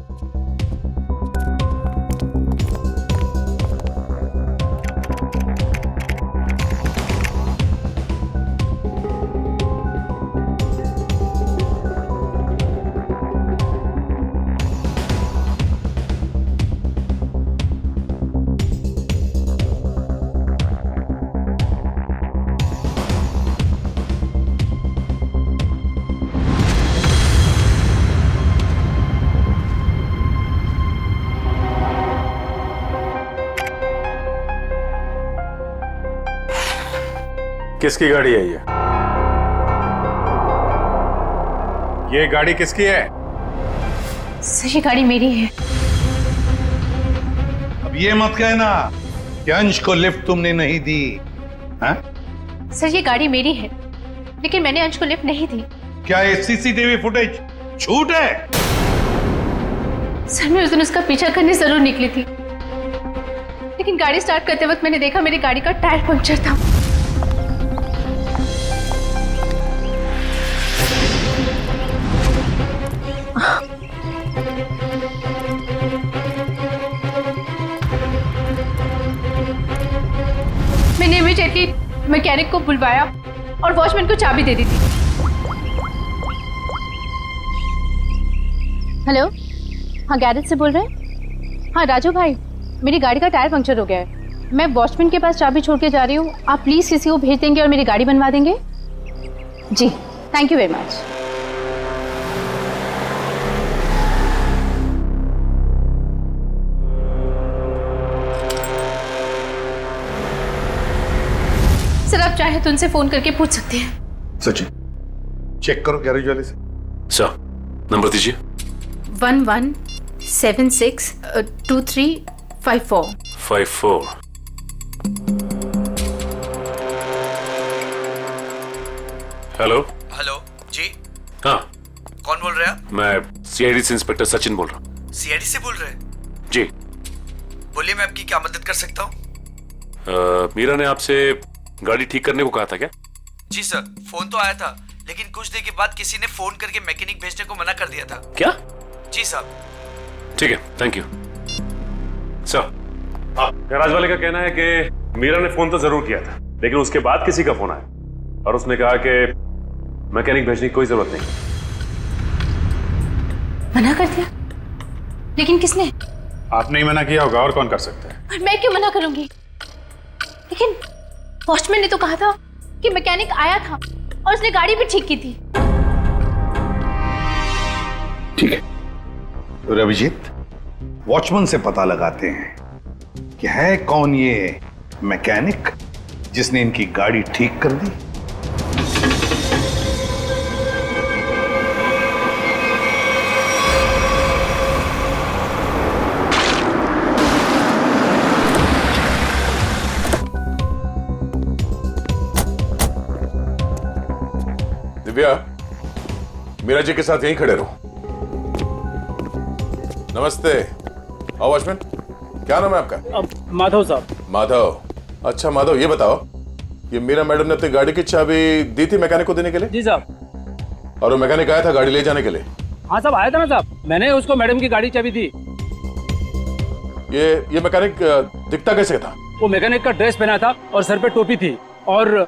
किसकी गाड़ी है ये गाड़ी किसकी है?
सर ये गाड़ी मेरी है।
अब ये मत कहना कि अंश को लिफ्ट तुमने नहीं दी। हाँ?
सर ये गाड़ी मेरी है, लेकिन मैंने अंश को लिफ्ट नहीं दी।
क्या ये सीसीटीवी फुटेज झूठ है?
सर मैं उस दिन उसका पीछा करने जरूर निकली थी, लेकिन गाड़ी स्टार्ट करते वक्त मैंने देखा मेरी गाड़ी का टायर पंक्चर था। मैंने इमीडिएटली मैकेनिक को बुलवाया और वॉचमैन को चाबी दे दी थी। हेलो, हाँ गैरेज से बोल रहे हैं? हाँ राजू भाई, मेरी गाड़ी का टायर पंक्चर हो गया है, मैं वॉचमैन के पास चाबी छोड़ के जा रही हूँ, आप प्लीज़ किसी को भेज देंगे और मेरी गाड़ी बनवा देंगे? जी thank you very much. Sir आप चाहे तो उनसे फोन करके पूछ सकते हैं।
सचिन चेक करो गैरेज वाले से।
सर नंबर दीजिए।
11762354।
हेलो।
हेलो जी,
हाँ
कौन बोल रहे हैं आप?
मैं सीआईडी से इंस्पेक्टर सचिन बोल रहा हूँ।
सीआईडी से बोल रहे हैं?
जी
बोलिए, मैं आपकी क्या मदद कर सकता हूँ?
मीरा ने आपसे गाड़ी ठीक करने को कहा था क्या?
जी सर, फोन तो आया था, लेकिन कुछ देर के बाद किसी ने फोन करके मैकेनिक भेजने को मना कर दिया था।
क्या?
जी साहब।
ठीक है, थैंक यू सर। गैराज वाले का कहना है कि मीरा ने फोन तो जरूर किया था, लेकिन उसके बाद किसी का फोन आया और उसने कहा कि मैकेनिक भेजने की कोई जरूरत नहीं।
मना कर दिया? लेकिन किसने?
आपने ही मना किया होगा, और कौन कर सकता है?
और मैं क्यों मना करूंगी? लेकिन वॉचमैन ने तो कहा था कि मैकेनिक आया था और उसने गाड़ी भी ठीक की थी।
ठीक है, तो रविजीत वॉचमैन से पता लगाते हैं कि है कौन ये मैकेनिक जिसने इनकी गाड़ी ठीक कर दी।
दिव्या, मीरा जी के साथ यहीं खड़े रहो। नमस्ते। आओ वॉचमैन, क्या नाम है आपका?
माधव साहब।
माधव, अच्छा माधव ये बताओ, ये मीरा मैडम ने अपनी गाड़ी की चाबी दी थी मैकेनिक को देने के लिए?
जी साहब।
और वो मैकेनिक आया था गाड़ी ले जाने के लिए?
हाँ साहब, आया था ना साहब, मैंने उसको मैडम की गाड़ी चाबी दी।
ये मैकेनिक दिखता कैसे था?
वो मैकेनिक का ड्रेस पहना था और सर पे टोपी थी, और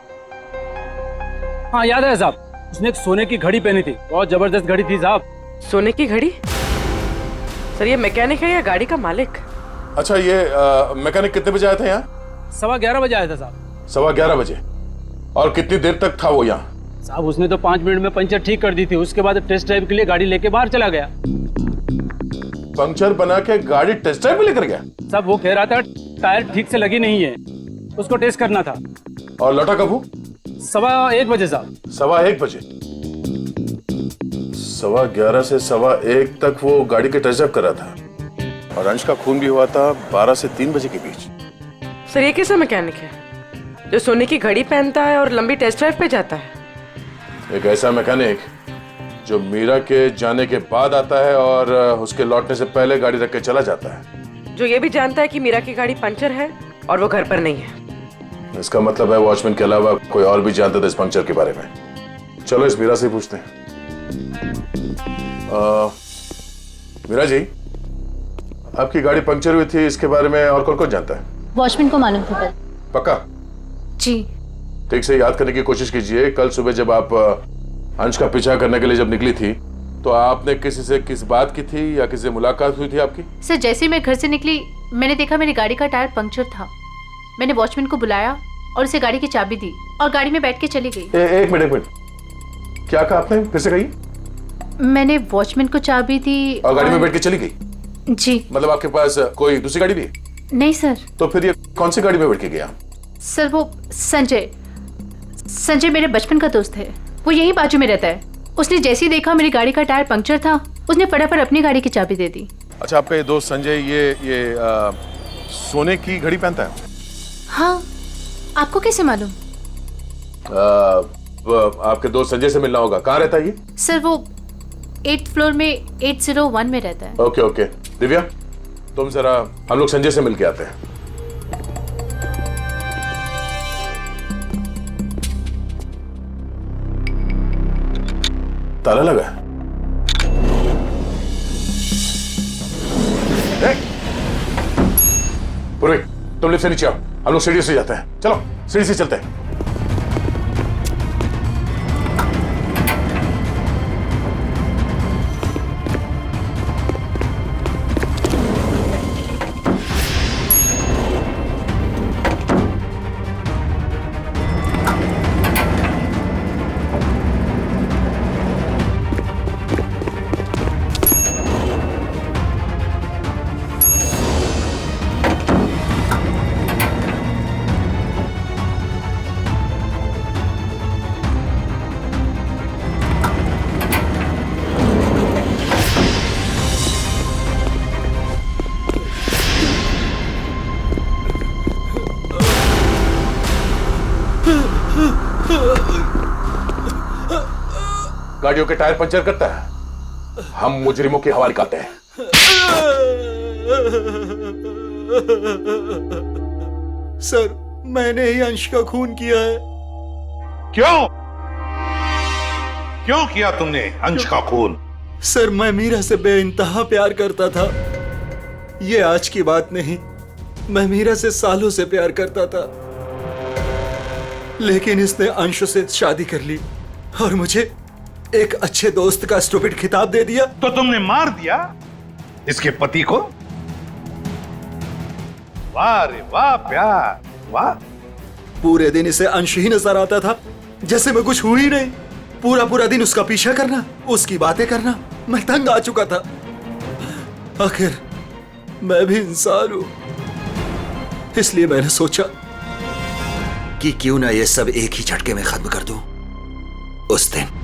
हाँ याद है साहब, उसने एक सोने की घड़ी पहनी थी, बहुत जबरदस्त घड़ी थी साहब।
सोने की घड़ी? सर ये मैकेनिक है या गाड़ी का मालिक?
अच्छा, ये मैकेनिक कितने बजे आया था यहाँ?
11:15 बजे आया था साहब।
11:15 बजे। और कितनी देर तक था वो यहाँ?
साहब उसने तो 5 मिनट में पंचर ठीक कर दी थी, उसके बाद टेस्ट ड्राइव के लिए गाड़ी लेके बाहर चला गया।
पंक्चर बना के गाड़ी टेस्ट ड्राइव में लेकर गया?
साहब वो कह रहा था टायर ठीक से लगी नहीं है, उसको टेस्ट करना था।
और लौटा कब वो?
1:15 बजे साहब।
1:15 बजे? 11:15 से 1:15 तक वो गाड़ी के टेस्ट ड्राइव कर रहा था, और अंश का खून भी हुआ था 12 से 3 बजे के बीच।
सर ये कैसा मैकेनिक है जो सोने की घड़ी पहनता है और लंबी टेस्ट ड्राइव पे जाता है?
एक ऐसा मैकेनिक जो मीरा के जाने के बाद आता है और उसके लौटने से पहले गाड़ी रख के चला जाता है,
जो ये भी जानता है कि मीरा की गाड़ी पंचर है और वो घर पर नहीं है।
इसका मतलब है वॉचमैन के अलावा कोई और भी जानता था इस पंक्चर के बारे में। चलो इस मीरा से पूछते हैं। मीरा जी, आपकी गाड़ी पंक्चर हुई थी, इसके बारे में और कौन जानता है?
वॉचमैन को मालूम था कल।
पक्का?
जी।
ठीक से याद करने की कोशिश कीजिए। कल सुबह जब आप अंश का पीछा करने के लिए जब निकली थी, तो आपने किसी से किस बात की थी या किसी से मुलाकात हुई थी आपकी?
सर जैसे ही मैं घर से निकली, मैंने देखा मेरी गाड़ी का टायर पंक्चर था। मैंने वॉचमैन को बुलाया और उसे गाड़ी की चाबी दी और गाड़ी में बैठ के चली गई।
एक मिनट, क्या कहा आपने? फिर से कहिए।
मैंने वॉचमैन को चाबी दी
और गाड़ी में बैठ के चली गई?
जी।
मतलब आपके पास कोई दूसरी गाड़ी भी है?
नहीं सर।
तो फिर ये कौन सी गाड़ी में बैठ के गया?
सर वो संजय मेरे बचपन का दोस्त है, वो यही बाजू में रहता है। उसने जैसे ही देखा मेरी गाड़ी का टायर पंक्चर था, उसने फटाफट अपनी गाड़ी की चाबी दे दी।
अच्छा, आपका ये दोस्त संजय ये सोने की घड़ी पहनता है?
हाँ। आपको कैसे मालूम?
आपके दोस्त संजय से मिलना होगा। कहाँ रहता है ये?
सर वो 8th फ्लोर में 801 में रहता है।
ओके। दिव्या, तुम जरा हम लोग संजय से मिलके आते हैं। ताला लगा है। पूर्वी, तुम लिफ्ट से नीचे आओ, हम लोग सीढ़ी से जाते हैं। चलो सीढ़ी से चलते हैं। गाड़ियों के टायर पंचर करता है, हम मुजरिमों के हवाले करते हैं।
सर मैंने ही अंश का खून किया है।
क्यों किया तुमने अंश का खून?
सर मैं मीरा से बेइंतहा प्यार करता था। ये आज की बात नहीं, मैं मीरा से सालों से प्यार करता था, लेकिन इसने अंश से शादी कर ली और मुझे एक अच्छे दोस्त का स्टूपिड खिताब दे दिया।
तो तुमने मार दिया इसके पति को? वाह रे वाह प्यार, वाह।
पूरे दिन इसे अंश ही नजर आता था, जैसे मैं कुछ हुई नहीं। पूरा दिन उसका पीछा करना, उसकी बातें करना, मैं तंग आ चुका था। आखिर मैं भी इंसान हूं, इसलिए मैंने सोचा कि क्यों ना ये सब एक ही झटके में खत्म कर दूं। उस दिन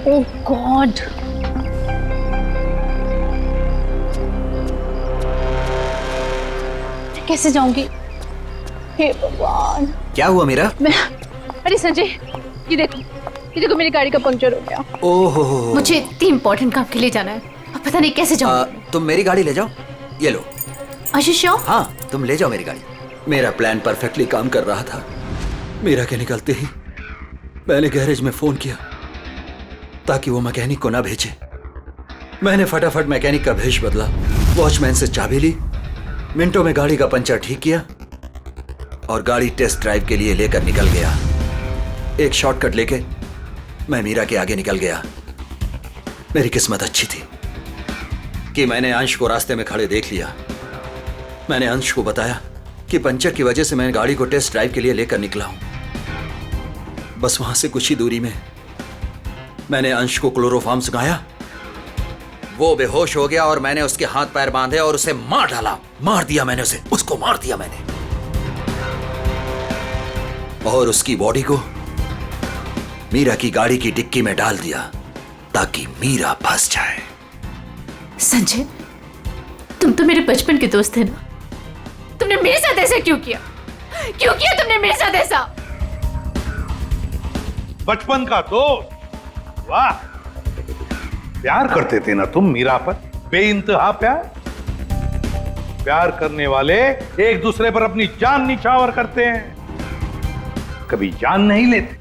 Oh God! कैसे जाऊंगी? हे भगवान।
क्या हुआ मीरा?
अरे संजय, ये देखो मेरी गाड़ी का पंक्चर हो गया।
ओहो,
मुझे इतनी इम्पोर्टेंट काम के लिए जाना है, अब पता नहीं कैसे जाऊँ।
तुम मेरी गाड़ी ले जाओ, ये लो।
आशीषो?
हाँ, तुम ले जाओ मेरी गाड़ी।
मेरा प्लान परफेक्टली काम कर रहा था। मीरा के निकलते ही मैंने गैरेज में फोन किया ताकि वो मैकेनिक को ना भेजे। मैंने फटाफट मैकेनिक का भेष बदला, वॉचमैन से चाबी ली, मिनटों में गाड़ी का पंचर ठीक किया और गाड़ी टेस्ट ड्राइव के लिए लेकर निकल गया। एक शॉर्टकट लेके मैं मीरा के आगे निकल गया। मेरी किस्मत अच्छी थी कि मैंने अंश को रास्ते में खड़े देख लिया। मैंने अंश को बताया कि पंचर की वजह से मैं गाड़ी को टेस्ट ड्राइव के लिए लेकर निकला हूं। बस वहां से कुछ ही दूरी में मैंने अंश को क्लोरोफॉर्म सुंघाया। वो बेहोश हो गया और मैंने उसके हाथ पैर बांधे और उसे मार डाला। मार दिया मैंने उसे, उसको मार दिया मैंने, और उसकी बॉडी को मीरा की गाड़ी की डिक्की में डाल दिया ताकि मीरा फंस जाए।
संजय, तुम तो मेरे बचपन के दोस्त थे ना, तुमने मेरे साथ ऐसा क्यों किया? क्यों किया तुमने मेरे साथ ऐसा?
बचपन का दोस्त? वाह, प्यार करते थे ना तुम मीरा पर, बेइंतहा प्यार। प्यार करने वाले एक दूसरे पर अपनी जान निछावर करते हैं, कभी जान नहीं लेते।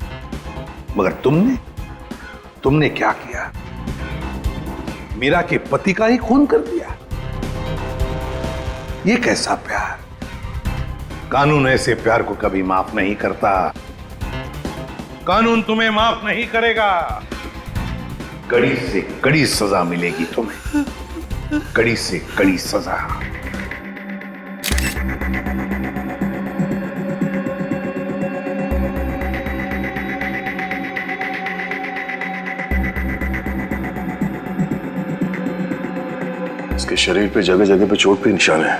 मगर तुमने क्या किया? मीरा के पति का ही खून कर दिया। ये कैसा प्यार? कानून ऐसे प्यार को कभी माफ नहीं करता। कानून तुम्हें माफ नहीं करेगा। कड़ी से कड़ी सजा मिलेगी तुम्हें, कड़ी से कड़ी सजा।
इसके शरीर पे जगह जगह पे चोट पे निशान है,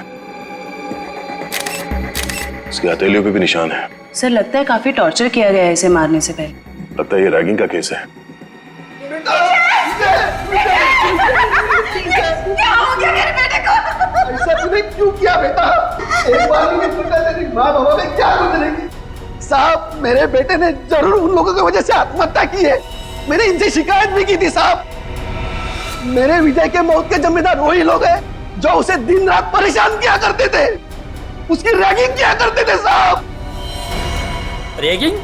इसके हथेलियों पे भी निशान है।
सर, लगता है काफी टॉर्चर किया गया है इसे मारने से पहले।
लगता है ये रैगिंग का केस है।
क्या हो गया मेरे बेटे को? ऐसा तूने क्यों किया बेटा? एक बार भी नहीं सुनता, तेरी माँ बाबा में क्या गुजरेगी? साहब, मेरे बेटे ने जरूर उन लोगों की वजह से आत्महत्या की है। मैंने इनसे शिकायत भी की थी साहब। मेरे विजय के मौत के जिम्मेदार वही लोग हैं जो उसे दिन रात परेशान किया करते थे, उसकी रैगिंग किया करते थे साहब।
रैगिंग?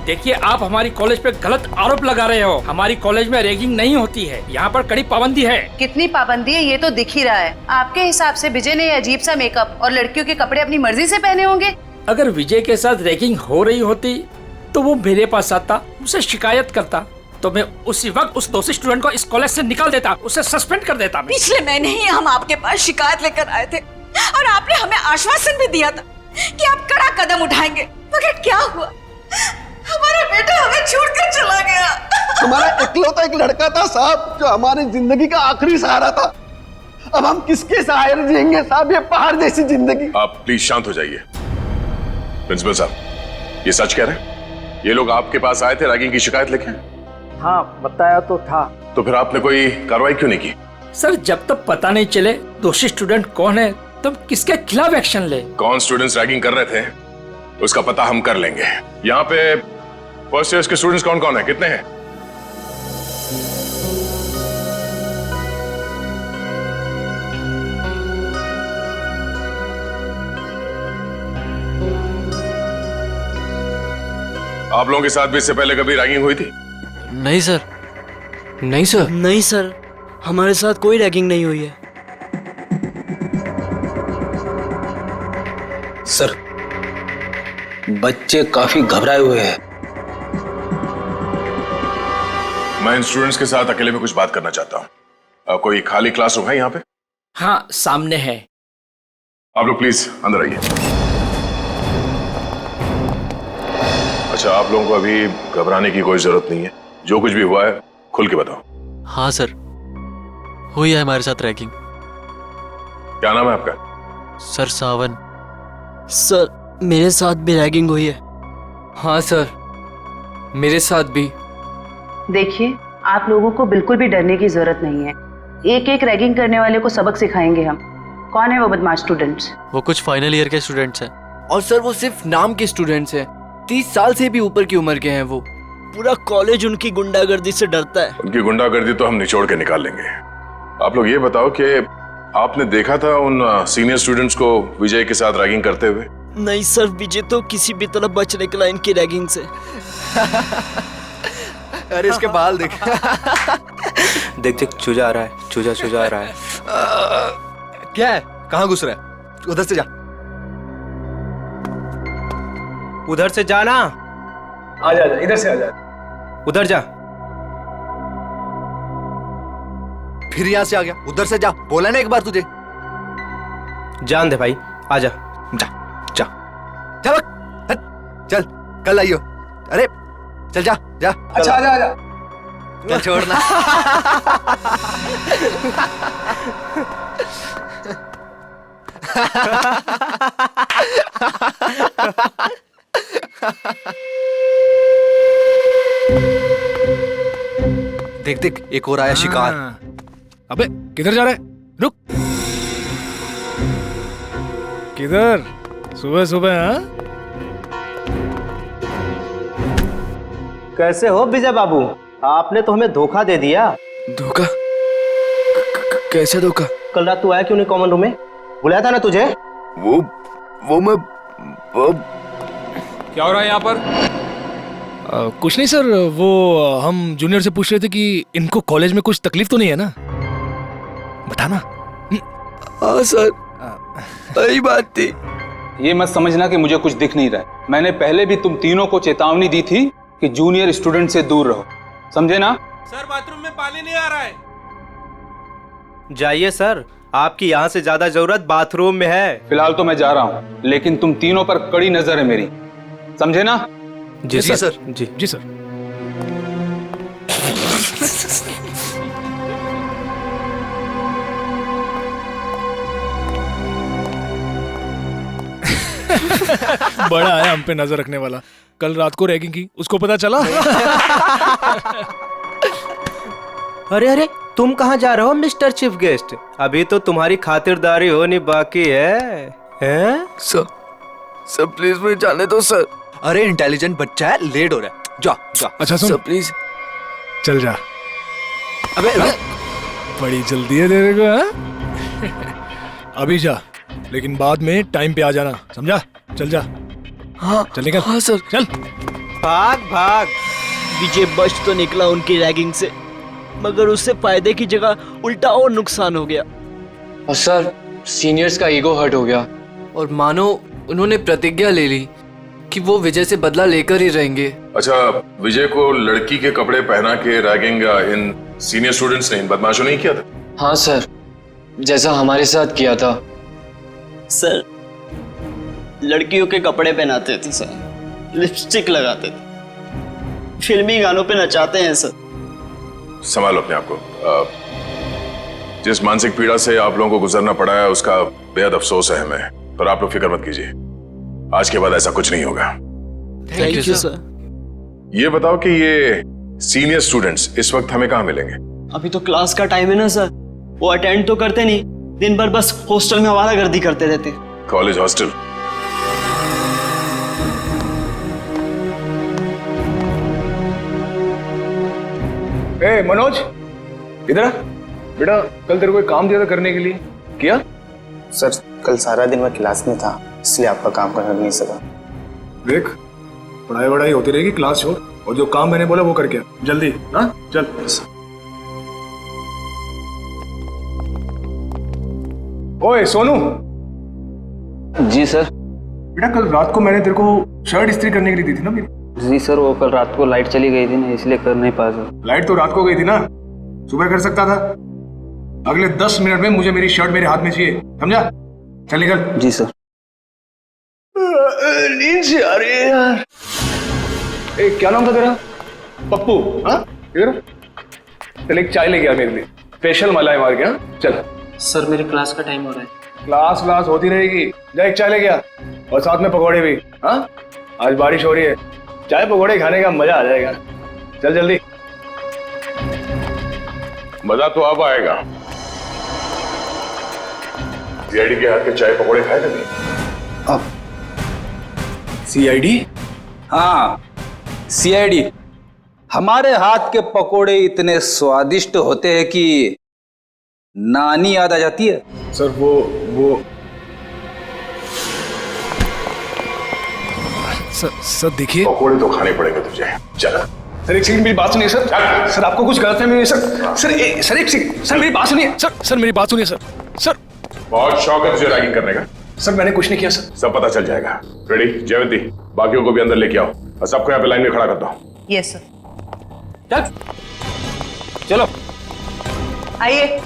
देखिए, आप हमारी कॉलेज पे गलत आरोप लगा रहे हो। हमारी कॉलेज में रैगिंग नहीं होती है, यहाँ पर कड़ी पाबंदी है।
कितनी पाबंदी है ये तो दिख ही रहा है। आपके हिसाब से विजय ने अजीब सा मेकअप और लड़कियों के कपड़े अपनी मर्जी से पहने होंगे।
अगर विजय के साथ रैगिंग हो रही होती तो वो मेरे पास आता, मुझसे शिकायत करता, तो मैं उसी वक्त उस दोषी स्टूडेंट को इस कॉलेज से निकाल देता, उसे सस्पेंड कर देता।
पिछले महीने ही हम आपके पास शिकायत लेकर आए थे और आपने हमें आश्वासन भी दिया था कि आप कड़ा कदम उठाएंगे, मगर क्या हुआ? हमारा बेटा हमें छोड़कर चला गया। हमारा इकलौता एक लड़का था साहब जो हमारी जिंदगी का आखिरी सहारा था। अब हम किसके सहारे जिएंगे साहब, ये पहाड़ जैसी जिंदगी।
आप प्लीज शांत हो जाइए। प्रिंसिपल साहब, ये सच कह रहे हैं? ये लोग आपके पास आए थे रैगिंग की शिकायत लेके?
हाँ, बताया तो था।
तो फिर आपने कोई कार्रवाई क्यों नहीं की?
सर, जब तक पता नहीं चले दोषी स्टूडेंट कौन है तब किसके खिलाफ एक्शन ले।
कौन स्टूडेंट्स रैगिंग कर रहे थे उसका पता हम कर लेंगे। यहाँ पे फर्स्ट ईयर के स्टूडेंट्स कौन कौन है, कितने हैं? आप लोगों के साथ भी इससे पहले कभी रैगिंग हुई थी?
नहीं सर, नहीं सर, नहीं सर, हमारे साथ कोई रैगिंग नहीं हुई है।
सर, बच्चे काफी घबराए हुए हैं।
मैं इन स्टूडेंट्स के साथ अकेले में कुछ बात करना चाहता हूँ। कोई खाली क्लासरूम है यहाँ पे?
हाँ, सामने है।
आप लोग प्लीज अंदर आइए। अच्छा, आप लोगों को अभी घबराने की कोई जरूरत नहीं है। जो कुछ भी हुआ है खुल के बताओ।
हाँ सर, हुई है हमारे साथ रैगिंग।
क्या नाम है आपका?
सर, सावन। सर, मेरे साथ भी रैगिंग हुई है। हाँ सर, मेरे साथ भी।
देखिए, आप लोगों को बिल्कुल भी डरने की जरूरत नहीं है। एक एक रैगिंग करने वाले को सबक सिखाएंगे हम। कौन है वो बदमाश स्टूडेंट्स?
वो कुछ फाइनल ईयर के स्टूडेंट्स हैं। और सर वो सिर्फ नाम के स्टूडेंट्स हैं, 30 साल से भी ऊपर की उम्र के हैं वो। पूरा कॉलेज उनकी गुंडागर्दी से डरता है।
उनकी गुंडागर्दी तो हम निचोड़ के निकाल लेंगे। आप लोग ये बताओ कि आपने देखा था उन सीनियर स्टूडेंट्स को विजय के साथ रैगिंग करते हुए?
नहीं सर, विजय तो किसी भी तरह बच निकला इनकी रैगिंग से।
अरे इसके बाल देख।
देख देख चूजा आ रहा है, चूजा चूजा आ रहा है।
क्या है? कहाँ घुस रहा है? उधर से जा।
उधर से जाना।
आजा आजा, इधर से आजा।
उधर जा।
फिर यहाँ से आ गया। उधर से जा, बोला ना एक बार तुझे।
जान दे भाई, आजा।
जा जा चल चल, कल आइयो। अरे चल जा जा।
अच्छा आजा आजा।
चल छोड़ना। देख देख, एक और आया शिकार।
अबे किधर जा रहा है? रुक। किधर? सुबह सुबह? हाँ,
कैसे हो विजय बाबू? आपने तो हमें धोखा दे दिया।
धोखा? कैसे धोखा?
कल रात तू आया क्यों नहीं कॉमन रूम में? बुलाया था ना तुझे?
वो मैं
क्या हो रहा है यहाँ पर? कुछ नहीं सर, वो हम जूनियर से पूछ रहे थे कि इनको कॉलेज में कुछ तकलीफ तो नहीं है ना? बताना।
हाँ सर, वही बात थी।
ये मत समझना कि मुझे कुछ दिख नहीं रहा है। मैंने पहले भी तुम तीनों को चेतावनी दी थी कि जूनियर स्टूडेंट से दूर रहो, समझे ना?
सर बाथरूम में पानी नहीं आ रहा है। जाइए सर, आपकी यहाँ से ज्यादा जरूरत बाथरूम में है।
फिलहाल तो मैं जा रहा हूँ, लेकिन तुम तीनों पर कड़ी नजर है मेरी, समझे ना?
जी सर।
जी सर। बड़ा है हम पे नजर रखने वाला। कल रात को रैगिंग की, उसको पता चला?
अरे अरे, तुम कहाँ जा रहे हो मिस्टर चीफ गेस्ट? अभी तो तुम्हारी खातिरदारी होनी बाकी है। हैं?
सर प्लीज मुझे जाने दो सर।
अरे इंटेलिजेंट बच्चा है, लेट हो रहा है। जा जा।
अच्छा सुन,
सर प्लीज
चल जा।
अबे
बड़ी जल्दी है तेरे को, हाँ? अभी जा, लेकिन बाद में टाइम पे आ जाना, समझा? चल जा।
हाँ
चल निकल।
हाँ सर।
चल
भाग भाग।
विजय बच तो निकला उनकी रैगिंग से, मगर उससे फायदे की जगह उल्टा और नुकसान हो गया।
और सर, सीनियर्स का ईगो हर्ट हो गया।
और मानो उन्होंने प्रतिज्ञा ले ली कि वो विजय से बदला लेकर ही रहेंगे।
अच्छा, विजय को लड़की के कपड़े पहना के रैगिंग इन सीनियर स्टूडेंट्स ने, इन बदमाशों ने ही किया था?
हाँ सर, जैसा हमारे साथ किया था।
सर लड़कियों के कपड़े पहनाते थे सर, लिपस्टिक लगाते थे, फिल्मी गानों पे नचाते हैं सर।
संभालो अपने आप को। जिस मानसिक पीड़ा से आप लोगों को गुजरना पड़ा है उसका बेहद अफसोस है हमें, पर आप लोग फिक्र मत कीजिए, आज के बाद ऐसा कुछ नहीं होगा।
Thank you sir.
ये बताओ कि ये सीनियर स्टूडेंट्स इस वक्त हमें कहाँ मिलेंगे?
अभी तो क्लास का टाइम है ना सर, वो अटेंड तो करते नहीं, दिन भर बस हॉस्टल में आवारागर्दी करते रहते।
College hostel?
ए मनोज, इधर आ। बेटा कल तेरे को एक काम दिया था करने के लिए, किया?
सर कल सारा दिन मैं क्लास में था, इसलिए आपका काम करने नहीं सका।
देख, पढ़ाई वढ़ाई होती रहेगी, क्लास छोड़, और जो काम मैंने बोला वो करके जल्दी। हाँ चल। ओए सोनू।
जी सर।
बेटा कल रात को मैंने तेरे को शर्ट इस्त्री करने के लिए दी थी ना मेरी?
जी सर, वो कल रात को लाइट चली गई थी ना, इसलिए कर नहीं पाया सर।
लाइट तो रात को गई थी ना, सुबह कर सकता था। अगले 10 मिनट में मुझे मेरी शर्ट मेरे हाथ में चाहिए, समझा? चल निकल।
जी सर।
नींद से आ रही है यार। ए, क्या नाम था तेरा? पप्पू? हाँ इधर चल, एक चाय लेके आ मेरे लिए, स्पेशल मलाई मार के। हाँ चल।
सर मेरी क्लास का टाइम हो रहा है।
क्लास होती रहेगी, जा एक चाय लेके आ, और साथ में पकौड़े भी। हाँ आज बारिश हो रही है, चाय पकौड़े खाने का मजा आ जाएगा। चल जल्दी।
मजा तो अब आएगा। सीआईडी के हाथ के चाय पकौड़े खाए कभी?
सीआईडी? हाँ, सीआईडी। हमारे हाथ के पकोड़े इतने स्वादिष्ट होते हैं कि नानी याद आ जाती है।
सर वो सर देखिए,
पकौड़े तो खाने पड़ेंगे तुझे। चला।
सर एक सेकंड, मेरी बात सुनिए सर। सर आपको कुछ गलत है सर एक सेकंड, सर मेरी बात सुनिए सर मेरी बात सुनिए सर।
बहुत शौक है तुझे रैगिंग करने का?
सर मैंने कुछ नहीं किया सर।
सब पता चल जाएगा। रेडी? जयवंती, बाकियों को भी अंदर लेके आओ और सबको यहाँ पे लाइन में खड़ा कर दो।
Yes sir.
चलो
आइए।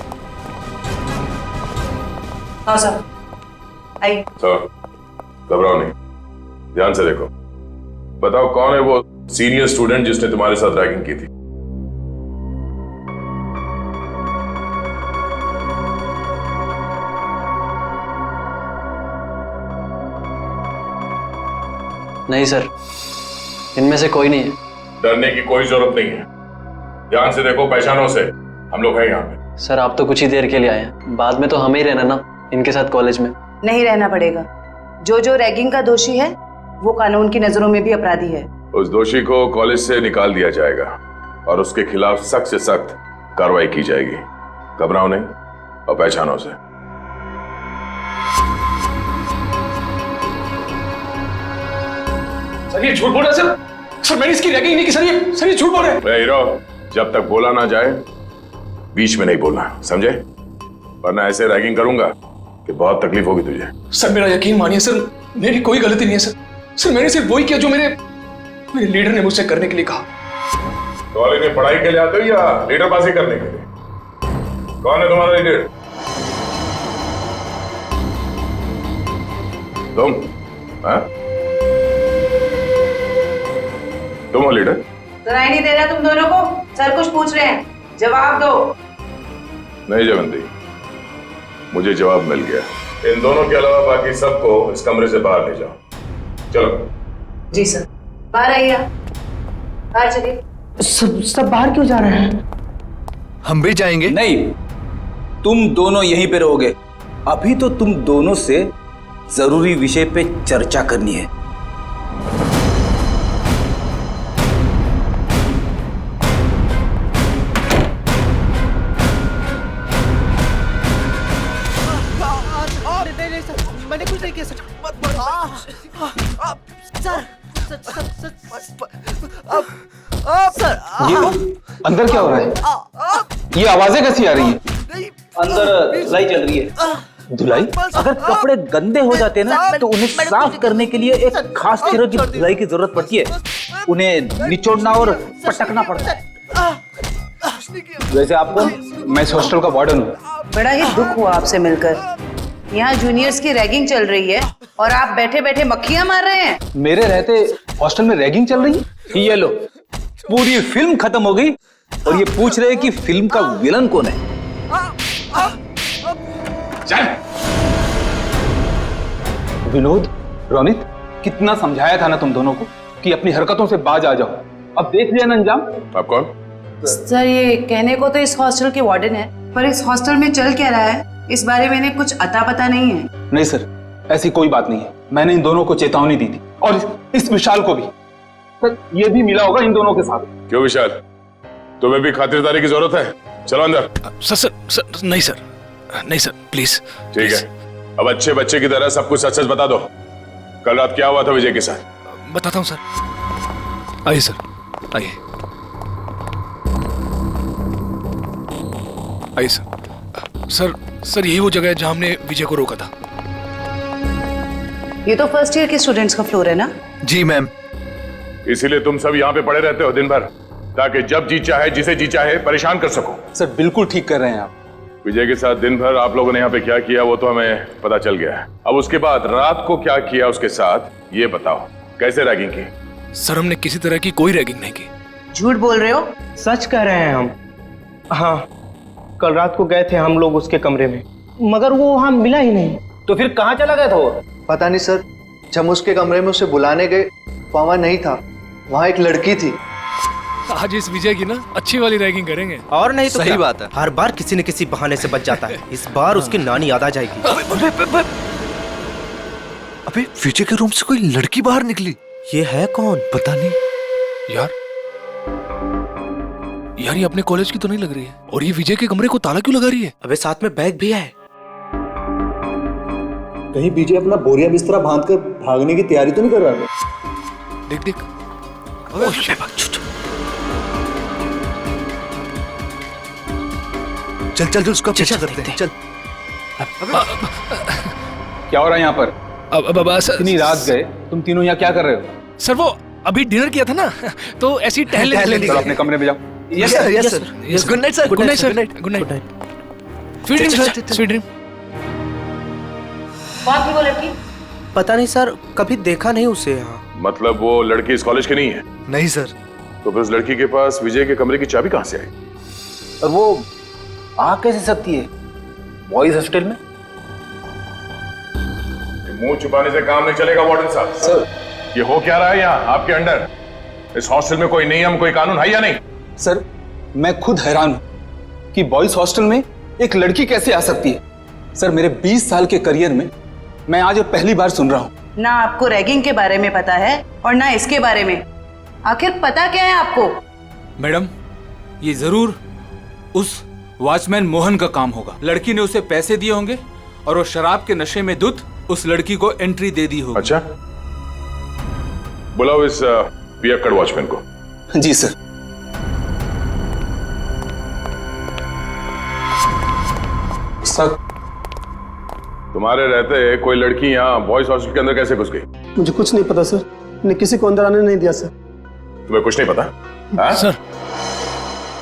हाँ सर आइए।
सर घबराओ नहीं, ध्यान से देखो। बताओ कौन है वो सीनियर स्टूडेंट जिसने तुम्हारे साथ रैगिंग की थी?
नहीं सर, इनमें से कोई नहीं है।
डरने की कोई जरूरत नहीं है, ध्यान से देखो, पहचानो से। हम लोग हैं यहाँ पे।
सर आप तो कुछ ही देर के लिए आए हैं, बाद में तो हमें ही रहना ना इनके साथ कॉलेज में।
नहीं रहना पड़ेगा। जो रैगिंग का दोषी है वो कानून की नजरों में भी अपराधी है।
उस दोषी को कॉलेज से निकाल दिया जाएगा और उसके खिलाफ सख्त से सख्त कार्रवाई की जाएगी। घबराओ नहीं और पहचानो से।
सर ये झूठ बोल रहा है सर मैंने इसकी रैगिंग नहीं की सर ये झूठ बोल रहे हैं।
हीरो, जब तक बोला ना जाए बीच में नहीं बोलना, समझे? वरना ऐसे रैगिंग करूंगा कि बहुत तकलीफ होगी तुझे।
सर मेरा यकीन मानिए सर, मेरी कोई गलती नहीं है सर मैंने सिर्फ वही किया जो मेरे लीडर ने मुझसे करने के लिए कहा।
कॉलेज में पढ़ाई के लिए आते हो या लीडरबाजी करने के लिए? कौन है तुम्हारा लीडर? तुम? हाँ? तुम हो लीडर?
सुनाई नहीं दे रहा तुम दोनों को? सर कुछ पूछ रहे हैं, जवाब दो।
नहीं जयवंती, मुझे जवाब मिल गया। इन दोनों के अलावा बाकी सबको इस कमरे से बाहर ले जाओ। चलो।
जी सर। बाहर आइए, बाहर चलिए।
सब बाहर क्यों जा रहे हैं?
हम भी जाएंगे।
नहीं, तुम दोनों यहीं पे रहोगे। अभी तो तुम दोनों से जरूरी विषय पे चर्चा करनी है।
मैंने कुछ नहीं किया सर। सर
ये अंदर क्या हो रहा है? ये आवाजें कैसी आ रही हैं?
अंदर धुलाई चल रही है।
धुलाई? अगर कपड़े गंदे हो जाते हैं ना तो उन्हें साफ करने के लिए एक खास तरह की धुलाई की जरूरत पड़ती है। उन्हें निचोड़ना और पटकना पड़ता है। वैसे आपको, मैं इस हॉस्टल का वार्डन हूँ।
बड़ा ही दुख हुआ आपसे मिलकर। यहाँ जूनियर्स की रैगिंग चल रही है और आप बैठे बैठे मक्खियां मार रहे हैं।
मेरे रहते हॉस्टल में रैगिंग चल रही है? ये लो, पूरी फिल्म खत्म हो गई और ये पूछ रहे हैं कि फिल्म का विलन कौन है। चल। विनोद, रोनित, कितना समझाया था ना तुम दोनों को कि अपनी हरकतों से बाज आ जाओ। अब देख लिया ना अंजाम।
आप कौन?
सर ये कहने को तो इस हॉस्टल के वार्डन है, पर इस हॉस्टल में चल क्या रहा है इस बारे में इन्हें कुछ अता पता नहीं है।
नहीं सर, ऐसी कोई बात नहीं है। मैंने इन दोनों को चेतावनी दी थी और इस विशाल को भी। सर ये भी मिला होगा इन दोनों के साथ।
क्यों विशाल, तुम्हें भी खातिरदारी की जरूरत है? चलो अंदर।
सर नहीं सर, नहीं सर प्लीज।
ठीक है, अब अच्छे बच्चे की तरह सब कुछ सच सच बता दो। कल रात क्या हुआ था विजय के साथ?
बताता हूँ सर। आइए सर, आइए आइए सर। सर यही वो जगह है जहां हमने विजय को रोका था।
ये तो फर्स्ट ईयर के स्टूडेंट्स का फ्लोर है ना?
जी मैम।
इसीलिए तुम सब यहाँ पे पड़े रहते हो दिन भर, ताकि जब जी चाहे जिसे जी चाहे परेशान कर सको।
सर बिल्कुल ठीक कर रहे हैं आप।
विजय के साथ दिन भर आप लोगों ने यहाँ पे क्या किया वो तो हमें पता चल गया है। अब उसके बाद रात को क्या किया उसके साथ ये बताओ। कैसे रैगिंग की?
सर हमने किसी तरह की कोई रैगिंग नहीं की।
झूठ बोल रहे हो?
सच कह रहे हैं हम। हाँ, कल रात को गए थे हम लोग उसके कमरे में, मगर वो वहां मिला ही नहीं।
तो फिर कहाँ चला गया था वो?
पता नहीं सर, जब उसके कमरे में उसे बुलाने गए वहां नहीं था। वहां एक लड़की थी।
आज इस विजय की ना अच्छी वाली रैगिंग करेंगे।
और नहीं तो
सही
क्या?
बात है।
हर बार किसी न किसी बहाने से बच जाता है। इस बार उसकी नानी याद आ जाएगी।
अबे विजय के रूम से कोई लड़की बाहर निकली।
ये है कौन?
पता नहीं
यार ये अपने कॉलेज की तो नहीं लग रही है। और ये विजय के कमरे को ताला क्यों लगा रही है?
अबे साथ में बैग भी है।
कहीं विजय अपना बोरिया बिस्तरा बांधकर भागने की तैयारी तो नहीं कर रहा है?
देख देख।
चल चल उसका पीछा करते हैं। चल।
क्या हो रहा है यहाँ पर?
अब
इतनी रात गए, तुम तीनों यहाँ क्या कर रहे हो?
सर वो अभी डिनर किया था ना, तो ऐसी टहलने
चलो अपने कमरे में जाओ।
Yes sir, yes sir. Good night sir.
Good night sir. Good night. Sweet dream sir, sweet dream.
कौन थी वो लड़की?
पता नहीं सर, कभी देखा नहीं उसे यहाँ।
मतलब वो लड़की इस कॉलेज की नहीं है?
नहीं सर।
तो फिर उस लड़की के पास विजय के कमरे की चाबी कहाँ से आई?
और वो आ कैसे सकती है बॉयज हॉस्टल में?
मुंह छुपाने से काम नहीं चलेगा वार्डन साहब।
सर
ये हो क्या रहा है यहाँ आपके अंडर? इस हॉस्टल में कोई नियम कोई कानून है या नहीं?
सर मैं खुद हैरान हूं कि बॉयज हॉस्टल में एक लड़की कैसे आ सकती है। सर मेरे 20 साल के करियर में मैं आज पहली बार सुन रहा हूं।
ना आपको रैगिंग के बारे में पता है और ना इसके बारे में। आखिर पता क्या है आपको?
मैडम ये जरूर उस वॉचमैन मोहन का काम होगा। लड़की ने उसे पैसे दिए होंगे और वो शराब के नशे में धुत उस लड़की को एंट्री दे दी होगी।
अच्छा, बुलाओ इस पियक्कड़ वॉचमैन को।
जी सर। सर
तुम्हारे रहते कोई लड़की यहाँ बॉयज हॉस्टल के अंदर कैसे घुस गई?
मुझे कुछ नहीं पता सर, मैंने किसी को अंदर आने नहीं दिया सर।
तुम्हें कुछ नहीं पता?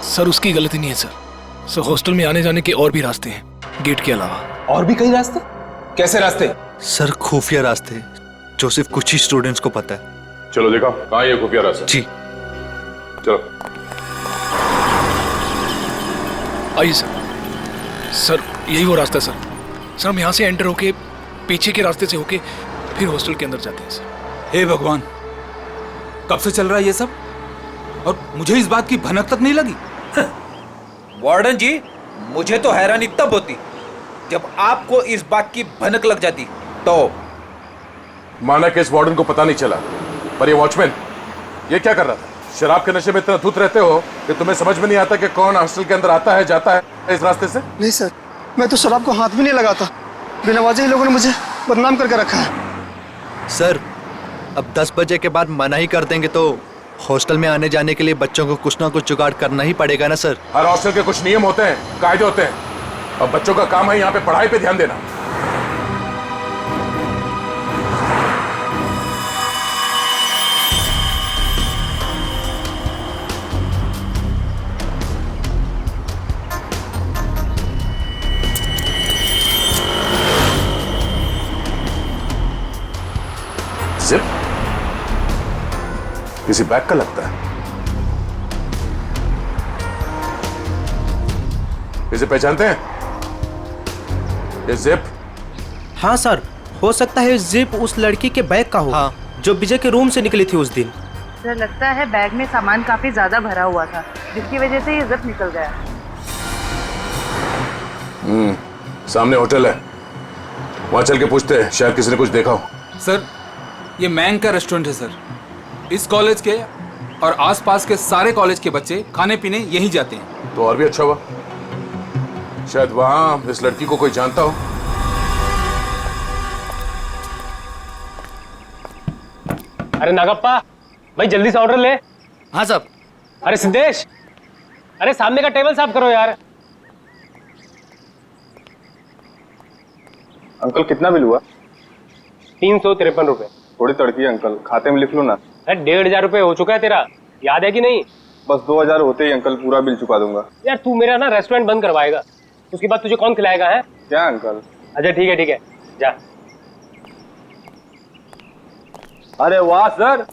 सर उसकी गलती नहीं है सर। हॉस्टल में आने जाने के और भी रास्ते हैं गेट के अलावा।
और भी कई रास्ते? कैसे रास्ते?
सर खुफिया रास्ते जो सिर्फ कुछ ही स्टूडेंट्स को पता है।
चलो देखो कहाँ ये खुफिया रास्ता।
जी
चलो।
आइए सर यही वो रास्ता है सर। हम यहाँ से एंटर होके पीछे के रास्ते से होके फिर हॉस्टल के अंदर जाते हैं सर।
हे भगवान, कब से चल रहा है ये सब और मुझे इस बात की भनक तक नहीं लगी।
वार्डन जी, मुझे तो हैरानी तब होती जब आपको इस बात की भनक लग जाती। तो
माना कि इस वार्डन को पता नहीं चला, पर ये वॉचमैन ये क्या कर रहा था? शराब के नशे में इतना धुत रहते हो कि तुम्हें समझ में नहीं आता कि कौन हॉस्टल के अंदर आता है जाता है इस रास्ते से?
नहीं सर, मैं तो शराब को हाथ भी नहीं लगाता। बिना वजह ही लोगों ने मुझे बदनाम करके रखा है।
सर अब 10 बजे के बाद मना ही कर देंगे तो हॉस्टल में आने जाने के लिए बच्चों को कुछ ना कुछ जुगाड़ करना ही पड़ेगा ना सर।
हर हॉस्टल के कुछ नियम होते हैं, कायदे होते हैं, और बच्चों का काम है यहाँ पे पढ़ाई पे ध्यान देना। जिप किसी बैग का लगता है। इसे पहचानते हैं? ये जिप?
हाँ सर, हो सकता है जिप उस लड़की के बैग का हो। हाँ। जो विजय के रूम से निकली थी उस दिन।
सर लगता है बैग में सामान काफी ज्यादा भरा हुआ था जिसकी वजह से ये जिप निकल गया।
सामने होटल है, वहां चल के पूछते हैं, शायद किसी ने कुछ देखा हो।
सर ये मैंग का रेस्टोरेंट है सर। इस कॉलेज के और आसपास के सारे कॉलेज के बच्चे खाने पीने यहीं जाते हैं।
तो और भी अच्छा हुआ, शायद वहां इस लड़की को कोई जानता हो।
अरे नागप्पा भाई जल्दी से ऑर्डर ले।
हाँ साहब।
अरे सिद्धेश, अरे सामने का टेबल साफ करो यार।
अंकल कितना बिल हुआ?
353 रुपए।
थोड़ी तड़की है अंकल, खाते में लिख लो ना।
अरे 1500 रुपए हो चुका है तेरा, याद है कि नहीं?
बस 2000 होते ही अंकल पूरा बिल चुका दूंगा।
यार तू मेरा ना रेस्टोरेंट बंद करवाएगा, उसके बाद तुझे कौन खिलाएगा है?
क्या अंकल?
अच्छा ठीक है जा।
अरे वाह सर,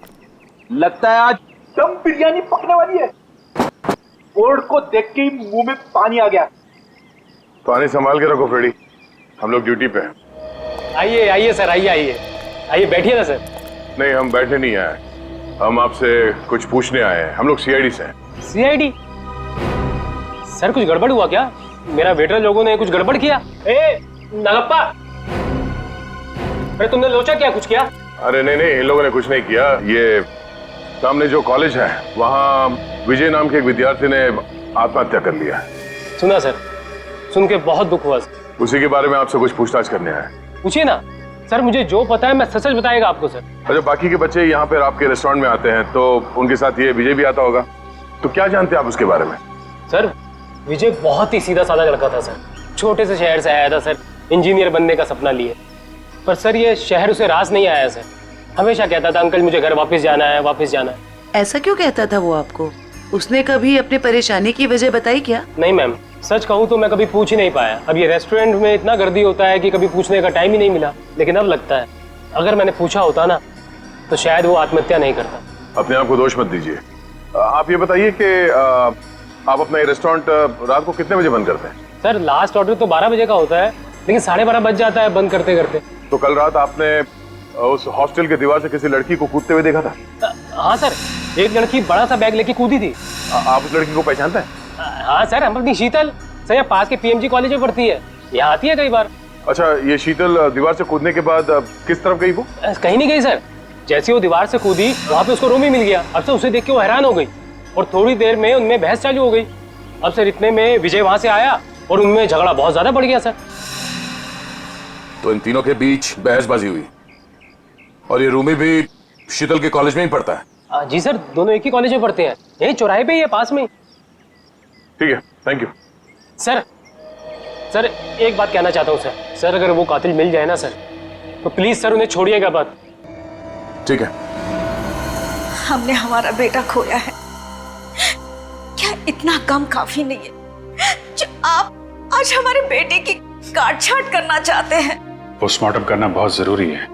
लगता है आज दम बिरयानी पकने वाली है। बोर्ड को देख के ही मुंह में पानी आ गया।
पानी संभाल के रखो फ्रेडी, हम लोग ड्यूटी पे हैं।
आइए सर, आइए बैठिए ना सर।
नहीं हम बैठने नहीं आए, हम आपसे कुछ पूछने आए हैं। हम लोग सीआईडी से हैं।
सीआईडी? सर कुछ गड़बड़ हुआ क्या? मेरा वेटर लोगों ने कुछ गड़बड़ किया? ए नागप्पा, अरे तुमने लोचा क्या कुछ किया?
अरे नहीं नहीं, इन लोगों ने कुछ नहीं किया। ये सामने जो कॉलेज है वहाँ विजय नाम के एक विद्यार्थी ने आत्महत्या कर लिया।
सुना सर, सुन के बहुत दुख हुआ सर।
उसी के बारे में आपसे कुछ पूछताछ करने आए।
पूछिए ना सर, मुझे जो पता है मैं सच सच बताएगा आपको सर।
अच्छा, बाकी के बच्चे यहाँ पर आपके रेस्टोरेंट में आते हैं तो उनके साथ ये विजय भी आता होगा, तो क्या जानते हैं आप उसके बारे में?
सर विजय बहुत ही सीधा साधा लड़का था सर, छोटे से शहर से आया था सर, इंजीनियर बनने का सपना लिए। पर सर ये शहर उसे रास नहीं आया सर, हमेशा कहता था अंकल मुझे घर वापस जाना है, वापस जाना है।
ऐसा क्यों कहता था वो आपको? उसने कभी अपनी परेशानी की वजह बताई क्या?
नहीं मैम, सच कहूँ तो मैं कभी पूछ ही नहीं पाया। अब ये रेस्टोरेंट में इतना गर्दी होता है कि कभी पूछने का टाइम ही नहीं मिला। लेकिन अब लगता है अगर मैंने पूछा होता ना तो शायद वो आत्महत्या नहीं करता।
अपने आप को दोष मत दीजिए। आप ये बताइए कि आप अपना ये रेस्टोरेंट रात को कितने बजे बंद करते हैं?
सर लास्ट ऑर्डर तो 12 बजे का होता है, लेकिन 12:30 बज जाता है बंद करते करते।
तो कल रात आपने उस हॉस्टल के दीवार से किसी लड़की को कूदते हुए देखा था?
हाँ सर, एक लड़की बड़ा सा बैग लेके कूदी थी।
आप उस लड़की को पहचानते हैं?
हाँ सर, हम अपनी शीतल सर यहाँ पास के पीएमजी कॉलेज में पढ़ती है, यहाँ आती है कई बार।
अच्छा, ये शीतल दीवार से कूदने के बाद किस तरफ गई वो?
कहीं नहीं गई सर, जैसे वो दीवार से कूदी वहाँ पे उसको रूम ही मिल गया। अब से उसे देख के वो हैरान हो गई और थोड़ी देर में उनमें बहस चालू हो गई। अब सर इतने में विजय वहां से आया और उनमें झगड़ा बहुत ज्यादा बढ़ गया सर।
तो इन तीनों के बीच बहसबाजी हुई और ये रूमी भी शीतल के कॉलेज में ही पढ़ता है?
जी सर, दोनों एक ही कॉलेज में पढ़ते हैं, यही चौराहे पे ही है, पास में।
ठीक है, थैंक यू।
सर एक बात कहना चाहता हूँ सर, अगर वो कातिल मिल जाए ना सर तो प्लीज सर उन्हें छोड़िएगा बात।
ठीक है।
हमने हमारा बेटा खोया है, क्या इतना गम काफी नहीं है जो आप आज हमारे बेटे की काट छाट करना चाहते हैं?
पोस्टमार्टम करना बहुत जरूरी है,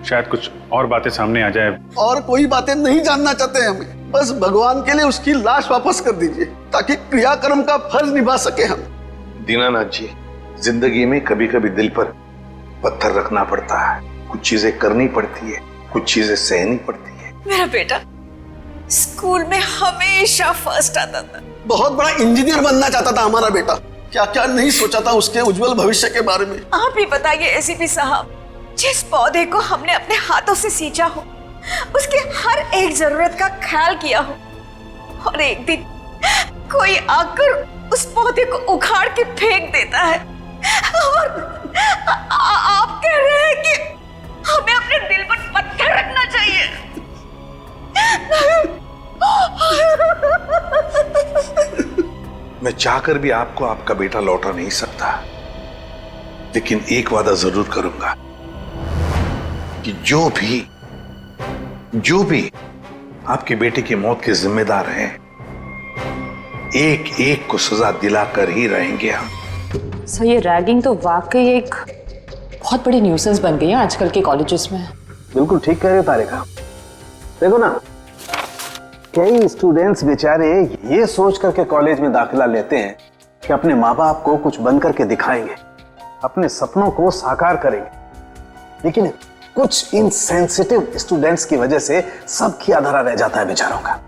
शायद कुछ और बातें सामने आ जाए।
और कोई बातें नहीं जानना चाहते हमें, बस भगवान के लिए उसकी लाश वापस कर दीजिए ताकि क्रियाकर्म का फर्ज निभा सके हम।
दीनानाथ जी, जिंदगी में कभी कभी दिल पर पत्थर रखना पड़ता है, कुछ चीजें करनी पड़ती है, कुछ चीजें सहनी पड़ती है।
मेरा बेटा स्कूल में हमेशा फर्स्ट आता था,
बहुत बड़ा इंजीनियर बनना चाहता था हमारा बेटा, क्या क्या नहीं सोचा था उसके उज्जवल भविष्य के बारे में।
आप ही बताइए एसीपी साहब, जिस पौधे को हमने अपने हाथों से सींचा हो, उसके हर एक जरूरत का ख्याल किया हो, और एक दिन कोई आकर उस पौधे को उखाड़ के फेंक देता है और आप कह रहे हैं कि हमें अपने दिल पर पत्थर रखना चाहिए।
मैं चाहकर भी आपको आपका बेटा लौटा नहीं सकता, लेकिन एक वादा जरूर करूंगा कि जो भी आपके बेटे की मौत के जिम्मेदार हैं, एक एक को सजा दिलाकर ही रहेंगे हम।
सर ये रैगिंग तो वाकई एक बहुत बड़ी न्यूसेंस बन गई है आजकल के कॉलेजेस में।
बिल्कुल ठीक कह रहे हो तारिका। देखो ना, कई स्टूडेंट्स बेचारे ये सोच करके कॉलेज में दाखिला लेते हैं कि अपने माँ बाप को कुछ बन करके दिखाएंगे, अपने सपनों को साकार करेंगे, लेकिन कुछ इनसेंसिटिव स्टूडेंट्स की वजह से सब किया धरा रह जाता है बेचारों का।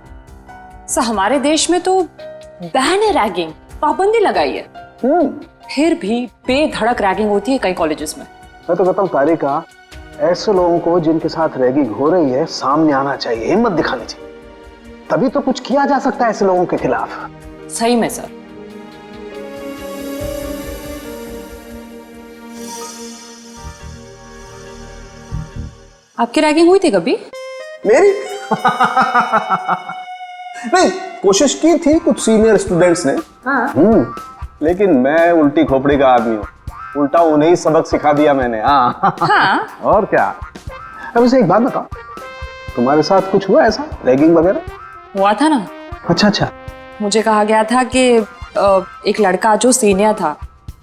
सर हमारे देश में तो बैन है रैगिंग, पाबंदी लगाई है, फिर भी बेधड़क रैगिंग होती है कई कॉलेजेस में।
मैं तो कहता हूँ तारिका, ऐसे लोगों को जिनके साथ रैगिंग हो रही है सामने आना चाहिए, हिम्मत दिखानी चाहिए, तभी तो कुछ किया जा सकता है ऐसे लोगों के खिलाफ।
सही में सर। आपकी रैगिंग हुई थी कभी?
मेरी? नहीं, कोशिश की थी कुछ सीनियर स्टूडेंट्स ने। लेकिन मैं उल्टी खोपड़ी का आदमी हूँ, उल्टा उन्हें ही सबक सिखा दिया मैंने। हाँ। और क्या। अब वैसे एक बात बताओ, तुम्हारे साथ कुछ हुआ ऐसा रैगिंग वगैरह?
हुआ था ना।
अच्छा।
मुझे कहा गया था कि एक लड़का जो सीनियर था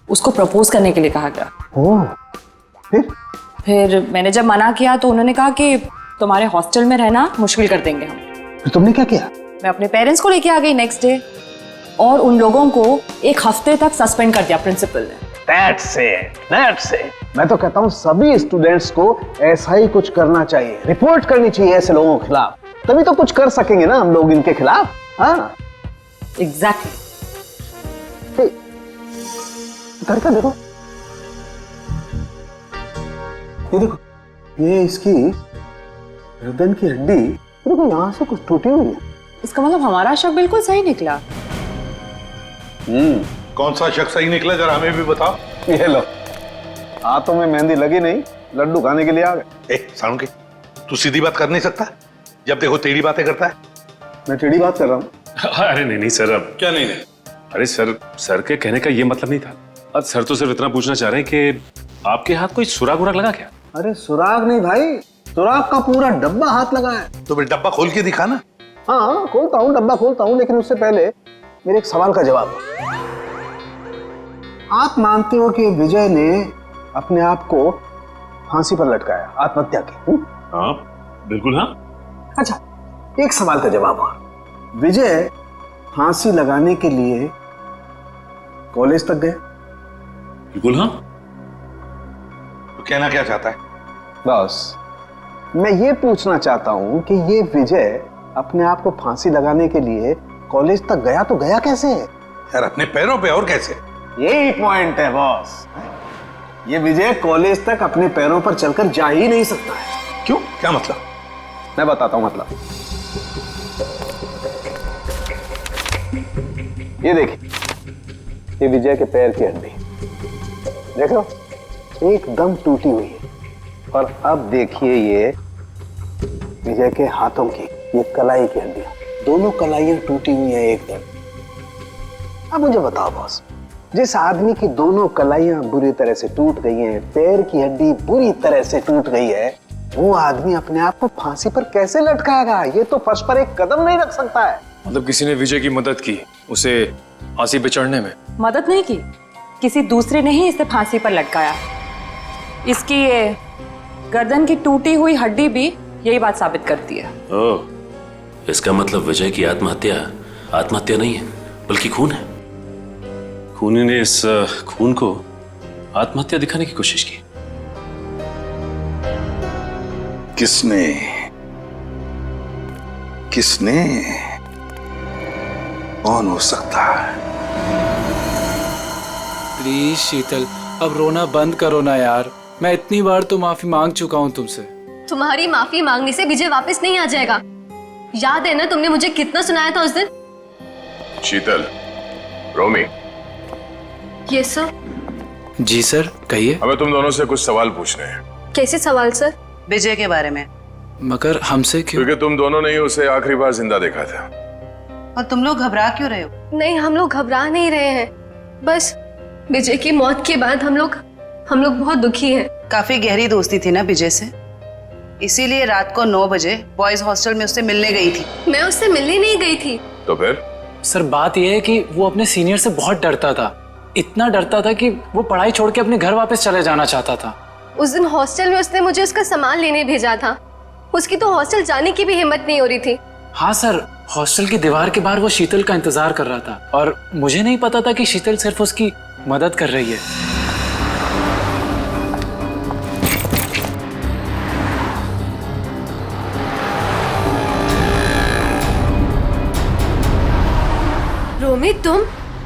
उसको प्रपोज करने के लिए कहा गया।
ओह,
फिर मैंने जब मना किया तो उन्होंने कहा कि तुम्हारे हॉस्टल में रहना मुश्किल कर देंगे हम।
फिर तुमने क्या किया?
मैं अपने पेरेंट्स को लेके आ गई नेक्स्ट डे, और उन लोगों को 1 हफ्ते तक सस्पेंड कर दिया प्रिंसिपल ने।
That's it. मैं तो कहता हूँ सभी स्टूडेंट्स को ऐसा ही कुछ करना चाहिए, रिपोर्ट करनी चाहिए ऐसे लोगों के खिलाफ, तभी तो कुछ कर सकेंगे ना हम लोग इनके खिलाफ। हाँ,
एग्जैक्टली।
इधर का देखो, ये देखो, ये इसकी गर्दन की हड्डी देखो यहाँ से कुछ टूटी हुई है।
इसका मतलब हमारा शक बिल्कुल सही निकला।
कौन सा शख्स सही निकला, जरा हमें भी बताओ।
ये लो, हाथों में मेहंदी लगी नहीं, लड्डू खाने के लिए आ गए।
सारुण के, तू सीधी बात कर नहीं सकता? जब देखो टेढ़ी बातें करता है।
मैं टेढ़ी बात कर रहा हूँ?
अरे नहीं सर, अब
क्या नहीं?
अरे सर के कहने का ये मतलब नहीं था। अब सर तो सिर्फ इतना पूछना चाह रहे हैं कि आपके हाथ कोई सुराग उराग लगा क्या?
अरे सुराग नहीं भाई, सुराग का पूरा डब्बा हाथ लगा है।
तो फिर डब्बा खोल के दिखा ना।
हाँ खोलता हूँ, डब्बा खोलता हूँ, लेकिन उससे पहले मेरे एक सवाल का जवाब। आप मानते हो कि विजय ने अपने आप को फांसी पर लटकाया, आत्महत्या की?
हाँ बिल्कुल। हाँ
अच्छा, एक सवाल का जवाब और। विजय फांसी लगाने के लिए कॉलेज तक गए?
बिल्कुल। हाँ।
तो कहना क्या चाहता है?
बस मैं ये पूछना चाहता हूं कि ये विजय अपने आप को फांसी लगाने के लिए कॉलेज तक गया तो गया कैसे?
यार अपने पैरों पे, और कैसे?
यही पॉइंट है बॉस। ये विजय कॉलेज तक अपने पैरों पर चलकर जा ही नहीं सकता है।
क्यों? क्या मतलब?
मैं बताता हूं मतलब। ये देखिए, ये विजय के पैर की हड्डी देख लो, एकदम टूटी हुई है। और अब देखिए ये विजय के हाथों की ये कलाई की हड्डियां, दोनों कलाइयां टूटी हुई हैं एकदम। अब मुझे बताओ बॉस, जिस आदमी की दोनों कलाइयां बुरी तरह से टूट गई हैं, पैर की हड्डी बुरी तरह से टूट गई है, वो आदमी अपने आप को फांसी पर कैसे लटकाएगा? ये तो फर्श पर एक कदम नहीं रख सकता है।
मतलब किसी ने विजय की मदद की उसे फांसी पे चढ़ने में?
मदद नहीं की, किसी दूसरे ने ही इसे फांसी पर लटकाया। इसकी ये गर्दन की टूटी हुई हड्डी भी यही बात साबित करती है।
ओह, इसका मतलब विजय की आत्महत्या नहीं है बल्कि खून है। खूनी ने इस खून को आत्महत्या दिखाने की कोशिश की।
किसने कौन हो सकता है?
प्लीज शीतल, अब रोना बंद करो ना यार। मैं इतनी बार तो माफी मांग चुका हूँ तुमसे।
तुम्हारी माफी मांगने से विजय वापस नहीं आ जाएगा। याद है ना तुमने मुझे कितना सुनाया था उस दिन?
शीतल, रोमी।
Yes sir.
जी सर, कहिए।
हमें तुम दोनों से कुछ सवाल पूछने हैं।
कैसे सवाल सर?
विजय के बारे में।
मगर हमसे क्यों?
क्योंकि तुम दोनों ने ही उसे आखिरी बार जिंदा देखा था।
और तुम लोग घबरा क्यों रहे हो?
नहीं, हम लोग घबरा नहीं रहे हैं, बस विजय की मौत के बाद हम लोग बहुत दुखी हैं।
काफी गहरी दोस्ती थी ना विजय से, इसीलिए रात को 9 बजे बॉयज हॉस्टल में उससे मिलने गई थी।
मैं उससे मिलने नहीं गई थी।
तो फिर?
सर बात यह है कि वो अपने सीनियर से बहुत डरता था, इतना डरता था कि वो पढ़ाई छोड़ के अपने घर वापस चले जाना चाहता था।
उस दिन हॉस्टल में उसने मुझे उसका सामान लेने भेजा था। उसकी तो हॉस्टल जाने की भी हिम्मत नहीं हो रही थी।
हाँ सर, हॉस्टल की दीवार के बाहर वो शीतल का इंतजार कर रहा था और मुझे नहीं पता था कि शीतल सिर्फ उसकी मदद कर रही है।
रोमी तुम,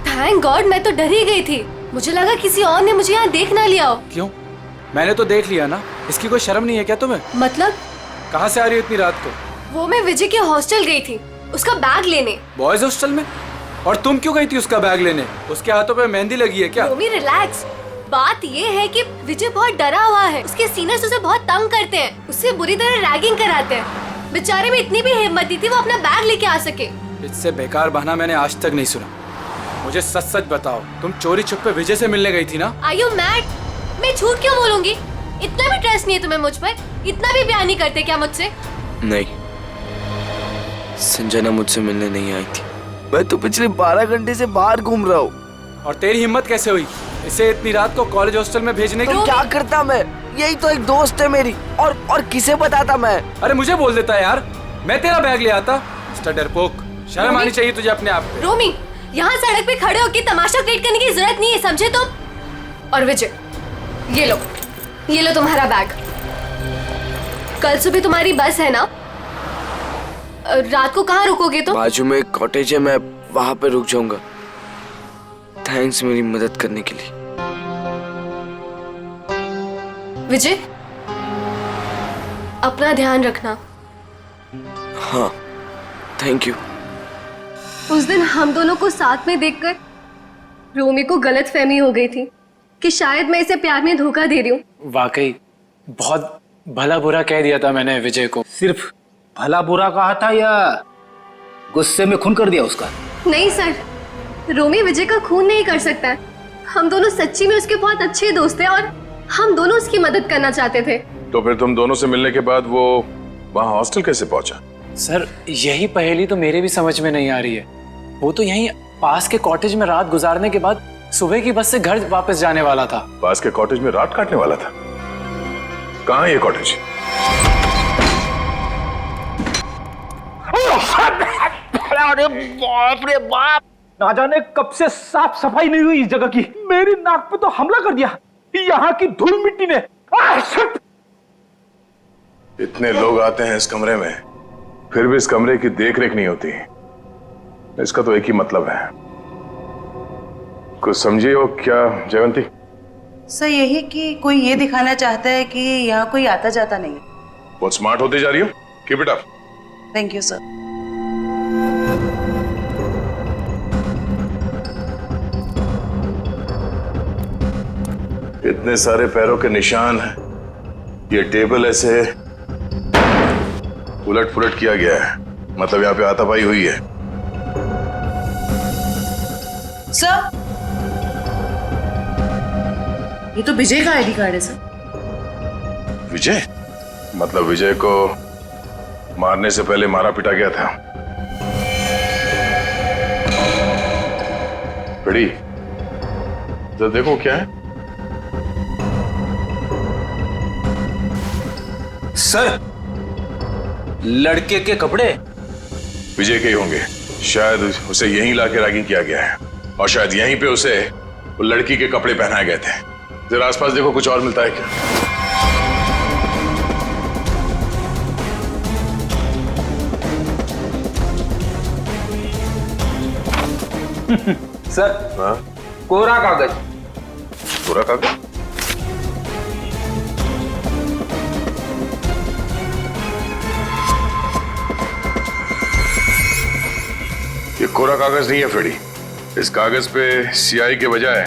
थैंक गॉड, मैं तो डर ही गई थी। मुझे लगा किसी और ने मुझे यहाँ देख ना लिया हो।
क्यों? मैंने तो देख लिया ना। इसकी कोई शर्म नहीं है क्या तुम्हें?
मतलब?
कहाँ से आ रही हो इतनी रात को?
वो मैं विजय के हॉस्टल गई थी उसका बैग लेने।
बॉयज हॉस्टल में? और तुम क्यों गई थी उसका बैग लेने? उसके हाथों पे मेहंदी लगी है क्या?
रोमी रिलैक्स। बात ये है कि विजय बहुत डरा हुआ है। उसके सीनियर्स उसे बहुत तंग करते हैं, उससे बुरी तरह रैगिंग कराते हैं। बेचारे में इतनी भी हिम्मत नहीं थी वो अपना बैग लेके आ सके।
इससे बेकार बहाना मैंने आज तक नहीं सुना। मुझे सच सच बताओ, तुम चोरी छुपे विजय से मिलने गई थी ना?
Are you mad? मैं झूठ क्यों बोलूंगी? इतना भी ट्रस्ट नहीं है तुम्हें मुझ पर? इतना भी प्यार नहीं करते क्या मुझसे?
नहीं, संजना मुझसे मिलने नहीं आई थी। मैं तो पिछले 12 घंटे से बाहर घूम रहा हूँ।
और तेरी हिम्मत कैसे हुई इसे इतनी रात को कॉलेज हॉस्टल में भेजने की?
तो क्या करता मैं? यही तो एक दोस्त है मेरी। और किसे बताता मैं?
अरे मुझे बोल देता यार, मैं तेरा बैग ले आता। मिस्टर डरपोक, शर्म आनी चाहिए तुझे अपने आप पे।
रोमी, यहाँ सड़क पे खड़े होकर तमाशा क्रिएट करने की जरूरत नहीं है, समझे तुम? और विजय, ये लो तुम्हारा बैग। कल सुबह तुम्हारी बस है ना? रात को कहाँ रुकोगे तुम?
बाजू में एक कॉटेज है, मैं वहां पे रुक जाऊंगा। थैंक्स मेरी मदद करने के लिए।
विजय, अपना ध्यान रखना।
हाँ, थैंक यू।
उस दिन हम दोनों को साथ में देखकर रोमी को गलतफहमी हो गई थी कि शायद मैं इसे प्यार में धोखा दे रही हूँ।
वाकई बहुत भला बुरा कह दिया था मैंने विजय को।
सिर्फ भला बुरा कहा था या गुस्से में खून कर दिया उसका?
नहीं सर, रोमी विजय का खून नहीं कर सकता है। हम दोनों सच्ची में उसके बहुत अच्छे दोस्त हैं और हम दोनों उसकी मदद करना चाहते थे।
तो फिर तुम दोनों से मिलने के बाद वो वहां हॉस्टल कैसे पहुंचा?
सर यही पहेली तो मेरे भी समझ में नहीं आ रही है। वो तो यहीं पास के कॉटेज में रात गुजारने के बाद सुबह की बस से घर वापस जाने वाला था।
पास के कॉटेज में रात काटने वाला था? कहाँ है ये कॉटेज?
अरे बाप रे बाप, ना जाने कब से साफ सफाई नहीं हुई इस जगह की। मेरी नाक पे तो हमला कर दिया यहाँ की धूल मिट्टी ने।
इतने लोग आते हैं इस कमरे में, फिर भी इस कमरे की देखरेख नहीं होती। इसका तो एक ही मतलब है। कुछ समझिए हो क्या जयवंती?
सर यही कि कोई ये दिखाना चाहता है कि यहाँ कोई आता जाता नहीं है।
बहुत स्मार्ट होते जा रही हो। Keep it up.
Thank you sir.
इतने सारे पैरों के निशान हैं। ये टेबल ऐसे उलट पुलट किया गया है, मतलब यहाँ पे हाथापाई हुई है।
सर ये तो विजय का आईडी कार्ड है सर।
विजय? मतलब विजय को मारने से पहले मारा पिटा गया था। बड़ी तो देखो क्या है।
सर, लड़के के कपड़े
विजय के ही होंगे। शायद उसे यहीं लाके रैगिंग किया गया है और शायद यहीं पे उसे वो लड़की के कपड़े पहनाए गए थे। जरा आसपास देखो, कुछ और मिलता है क्या?
सर,
हाँ?
कोरा कागज।
कोरा कागज? ये कोरा कागज नहीं है फ्रेडी। इस कागज पे सीआई के बजाय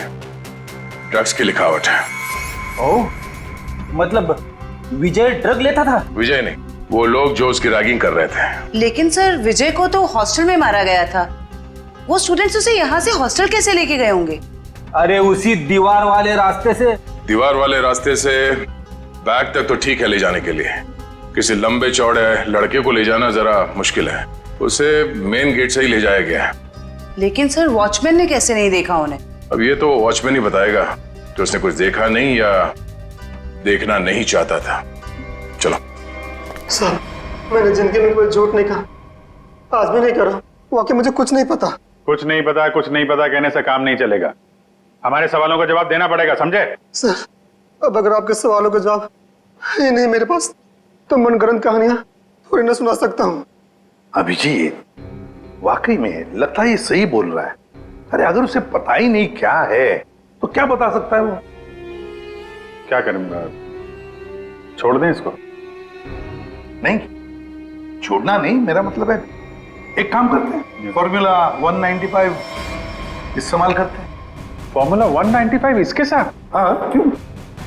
ड्रग्स की लिखावट है।
ओह, मतलब विजय ड्रग लेता था?
विजय नहीं, वो लोग जो उसकी रैगिंग कर रहे थे।
लेकिन सर विजय को तो हॉस्टल में मारा गया था। वो स्टूडेंट्स उसे यहाँ से हॉस्टल कैसे लेके गए होंगे?
अरे उसी दीवार वाले रास्ते से।
दीवार वाले रास्ते से बैग तक तो ठीक है ले जाने के लिए, किसी लंबे चौड़े लड़के को ले जाना जरा मुश्किल है। उसे मेन गेट से ही ले जाया गया है।
लेकिन सर वॉचमैन ने कैसे नहीं देखा उन्हें?
अब ये तो वॉचमैन ही बताएगा कि उसने कुछ देखा नहीं या देखना नहीं चाहता था। चलो।
सर, मैंने जिंदगी में कोई झूठ नहीं कहा, आज भी नहीं कर रहा। वाकई मुझे कुछ नहीं पता।
कुछ नहीं पता कहने से काम नहीं चलेगा। हमारे सवालों का जवाब देना पड़ेगा, समझे?
सर, अब अगर आपके सवालों का जवाब ही नहीं मेरे पास, तो मनगढ़ंत कहानियां थोड़ी ना सुना सकता हूँ।
अभिजीत, वाकई में लगता है ये सही बोल रहा है। अरे अगर उसे पता ही नहीं क्या है तो क्या बता सकता है वो?
क्या करूंगा? छोड़ दें इसको?
नहीं, छोड़ना नहीं, मेरा मतलब है एक काम करते हैं, फॉर्मूला 195 इस्तेमाल करते हैं।
फॉर्मूला 195 इसके साथ?
हाँ, क्यों?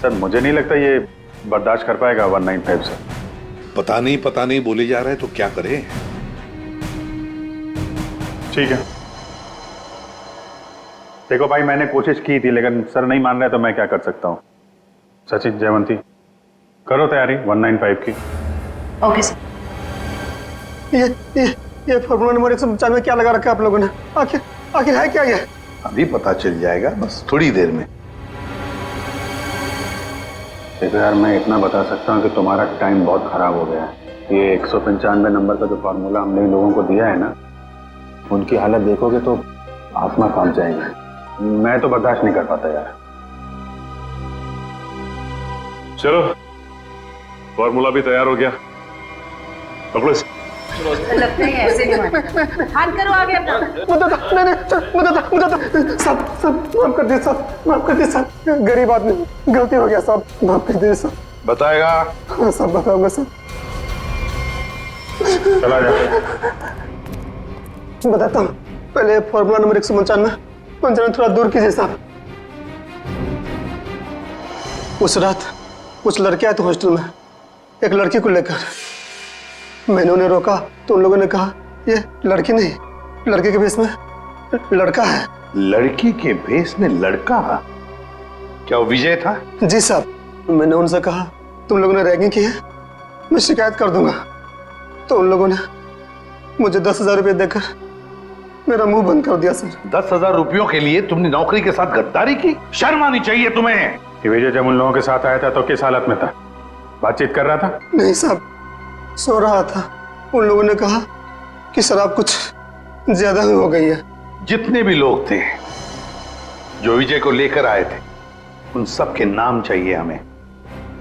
सर मुझे नहीं लगता ये बर्दाश्त कर पाएगा 195 से।
पता नहीं बोले जा रहे हैं तो क्या करें?
ठीक है, देखो भाई, मैंने कोशिश की थी लेकिन सर नहीं मान रहे तो मैं क्या कर सकता हूँ। सचिन, जयवंती, करो तैयारी 195 की।
Okay sir.
ये फॉर्मूला नंबर 195 में क्या लगा रखा है आप लोगों ने? आखिर है क्या ये?
अभी पता चल जाएगा, बस थोड़ी देर में।
देखो यार, मैं इतना बता सकता हूँ कि तुम्हारा टाइम बहुत खराब हो गया है। ये 195 नंबर का जो फार्मूला हमने इन लोगों को दिया है ना, उनकी हालत देखोगे तो आत्मा कांप जाएगी। मैं तो बर्दाश्त नहीं कर पाता यार।
चलो, फॉर्मूला भी तैयार हो गया, पकड़ो इसे।
लगता है ऐसे नहीं मानेगा। हाथ करो आगे अपना।
सब माफ कर दीजिए साहब, माफ कर दीजिए साहब, गरीब आदमी, गलती हो गया साहब, माफ कर दीजिए साहब।
बताएगा?
हाँ साहब बताऊंगा साहब।
चला जा।
बताता हूँ, पहले फॉर्मूला नंबर 195 थोड़ा दूर कीजिए साहब। उस रात कुछ लड़के आए थे हॉस्टल में एक लड़की को लेकर। मैंने उन्हें रोका तो उन लोगों ने कहा ये लड़की नहीं, लड़के के भेष में लड़का है।
लड़की के भेष में लड़का? क्या वो विजय था?
जी साहब, मैंने उनसे कहा तुम लोगों ने रैगिंग की है, मैं शिकायत कर दूंगा। तो उन लोगों ने मुझे 10,000 रुपये देकर मेरा मुंह बंद कर दिया सर।
10,000 रुपयों के लिए तुमने नौकरी के साथ गद्दारी की? शर्म आनी चाहिए तुम्हें।
कि विजय जब उन लोगों के साथ आया था तो किस हालत में था? बातचीत कर रहा था?
नहीं साहब, सो रहा था। उन लोगों ने कहा कि शराब कुछ ज्यादा ही हो गई है।
जितने भी लोग थे जो विजय को लेकर आए थे उन सब के नाम चाहिए हमें,